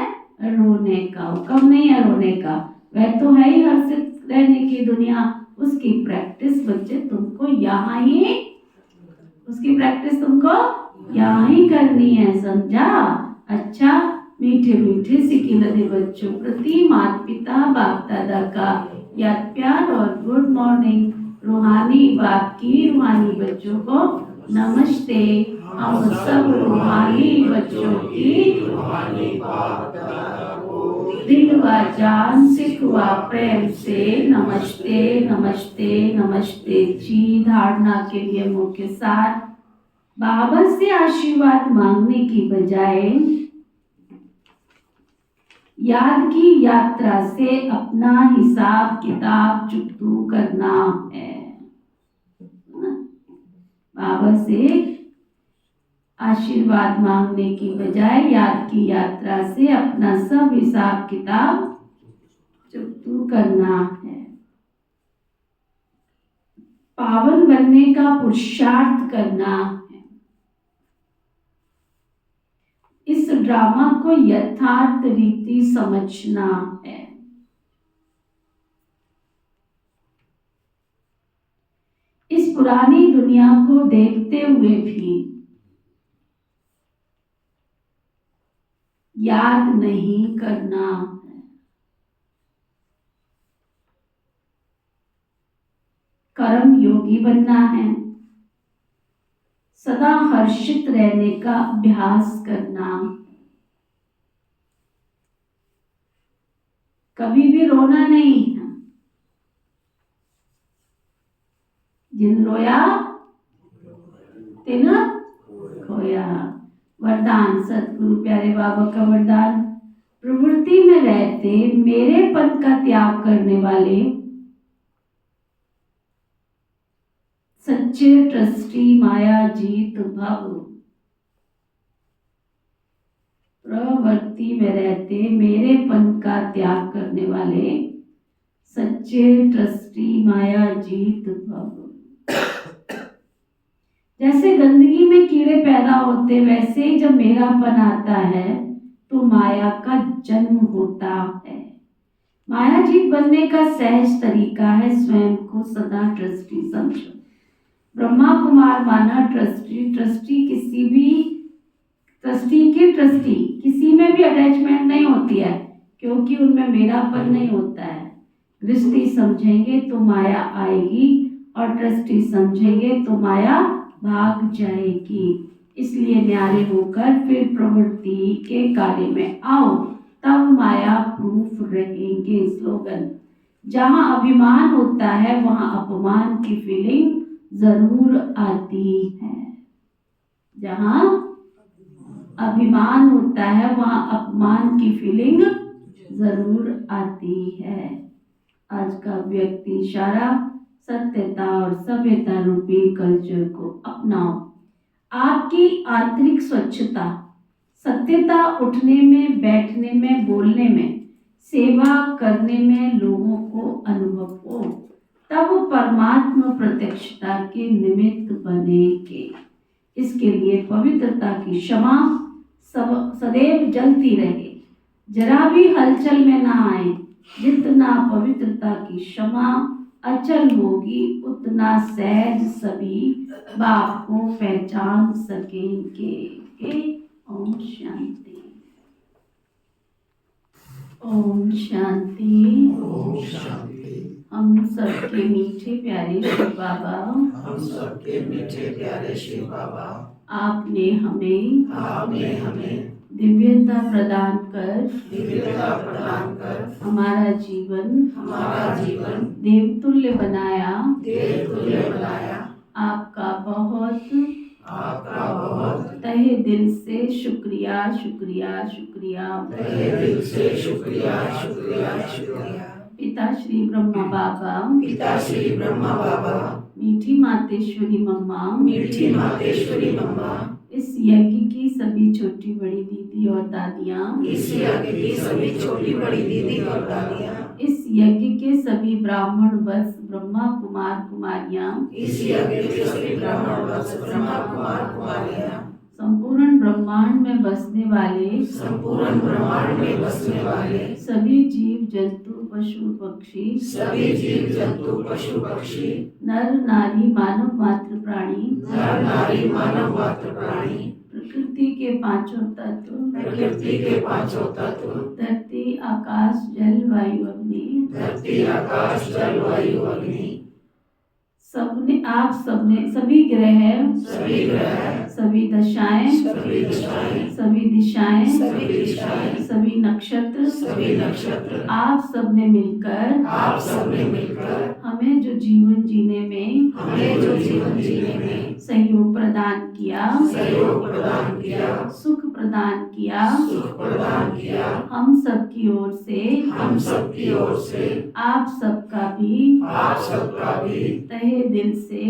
रोने का, हुक्म नहीं है रोने का। वह तो है ही हर्षित रहने की दुनिया, उसकी प्रैक्टिस बच्चे तुमको यहाँ ही करनी है, समझा? अच्छा, मीठे मीठे सिकी लदे बच्चों प्रति माता पिता बाप दादा का याद प्यार और गुड मॉर्निंग। रूहानी बाप की रूहानी बच्चों को नमस्ते। हम सब रूहानी बच्चों की दिल व जान सिख व प्रेम से नमस्ते नमस्ते नमस्ते जी। धारणा के लिए मुंह के साथ बाबा से आशीर्वाद मांगने की बजाय याद की यात्रा से अपना हिसाब किताब चुकतू करना है। बाबा से आशीर्वाद मांगने की बजाय याद की यात्रा से अपना सब हिसाब किताब चुकतू करना है। पावन बनने का पुरुषार्थ करना है। इस ड्रामा को यथार्थ रीति समझना है। इस पुरानी दुनिया को देखते हुए भी याद नहीं करना है। कर्म योगी बनना है। सदा हर्षित रहने का अभ्यास करना। कभी भी रोना नहीं है। जिन रोया तिन खोया। वरदान सतगुरु प्यारे बाबा का वरदान, प्रवृत्ति में रहते मेरेपन का त्याग करने वाले सच्चे ट्रस्टी माया जीत भव। प्रवृत्ति में रहते मेरेपन का त्याग करने वाले सच्चे ट्रस्टी माया जीत भव। जैसे गंदगी में कीड़े पैदा होते, वैसे ही जब मेरापन आता है तो माया का जन्म होता है। माया जीत बनने का सहज तरीका है स्वयं को सदा ट्रस्टी समझो। ब्रह्मा कुमार माना ट्रस्टी। ट्रस्टी किसी में भी अटैचमेंट नहीं होती है, क्योंकि उनमें मेरापन नहीं होता है। गृहस्थी समझेंगे तो माया आएगी और ट्रस्टी समझेंगे तो माया भाग जाएगी। इसलिए न्यारे होकर फिर प्रवृत्ति के कार्य में आओ, तब माया प्रूफ रहेंगे। स्लोगन, जहां अभिमान होता है वहां अपमान की फीलिंग जरूर आती है। जहां अभिमान होता है वहां अपमान की फीलिंग जरूर आती है। आज का व्यक्ति इशारा सत्यता और सभ्यता रूपी कल्चर को अपनाओ। आपकी आंतरिक स्वच्छता, सत्यता उठने में, बैठने में, बोलने में, सेवा करने में लोगों को अनुभव हो, तब परमात्मा प्रत्यक्षता के निमित्त बनेंगे। इसके लिए पवित्रता की क्षमा सदैव जलती रहे, जरा भी हलचल में ना आए। जितना पवित्रता की क्षमा अचल होगी, उतना सहज सभी बाप को पहचान सकेंगे। ओम शांति, ओम शांति, ओम शांति। हम सबके मीठे प्यारे शिव बाबा, हम सबके मीठे प्यारे शिव बाबा, आपने हमें दिव्यता प्रदान कर हमारा जीवन देवतुल्य बनाया। आपका बहुत तहे दिल से शुक्रिया शुक्रिया शुक्रिया। पिता श्री ब्रह्मा बाबा, मीठी मातेश्वरी मम्मा, इस यज्ञ की सभी छोटी बड़ी दीदी और दादियाँ, इस यज्ञ के सभी ब्राह्मण वत्स ब्रह्मा कुमार कुमारियाँ, संपूर्ण ब्रह्मांड में बसने वाले सभी जीव जंतु पशु पक्षी सभी जीव जंतु पशु पक्षी नर नारी मानव मात्र प्राणी नर नारी मानव मात्र प्राणी प्रकृति के पांचों तत्व प्रकृति के पांचों तत्व धरती आकाश जल वायु अग्नि धरती आकाश जल वायु अग्नि सबने आप सबने सभी ग्रह सभी ग्रह सभी दशाएं सभी दिशाएं सभी दिशाएं सभी दिशाएं सभी नक्षत्र सभी नक्षत्र आप सबने मिलकर आप सबने मिलकर हमें जो जीवन जीने में हमें जो जीवन जीने में सहयोग प्रदान किया सहयोग प्रदान किया सुख प्रदान किया सुख प्रदान किया हम सब की ओर से हम सब की ओर से आप सबका भी आप सबका भी तहे दिल से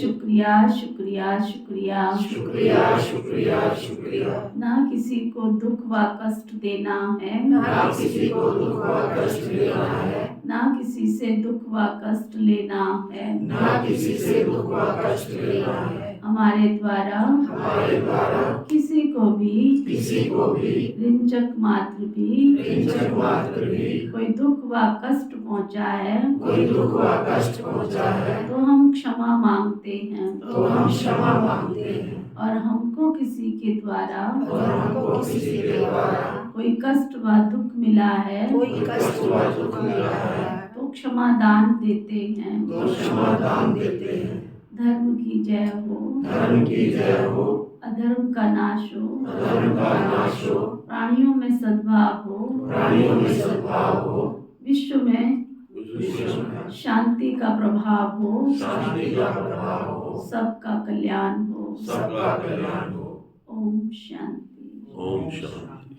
शुक्रिया शुक्रिया शुक्रिया शुक्रिया शुक्रिया शुक्रिया ना किसी को दुख व कष्ट देना है ना किसी को दुख व कष्ट देना है ना किसी से दुख व कष्ट लेना है ना किसी से दुख व कष्ट लेना है हमारे द्वारा किसी को भी रिंचक मात्र भी कोई दुख व कष्ट पहुंचा है कोई दुख व कष्ट पहुंचा है तो हम क्षमा मांगते हैं तो हम क्षमा मांगते हैं और हमको किसी के द्वारा और हमको किसी के द्वारा कोई कष्ट व दुख मिला है कोई कष्ट व दुख मिला है तो क्षमा दान देते हैं तो क्षमा दान देते हैं धर्म की जय हो धर्म की जय हो अधर्म का नाश हो धर्म का नाश हो प्राणियों में सद्भाव हो प्राणियों में सद्भाव हो विश्व में विश्व में शांति का प्रभाव हो शांति का प्रभाव हो सबका कल्याण हो सबका कल्याण हो ओम शांति ओम शांति।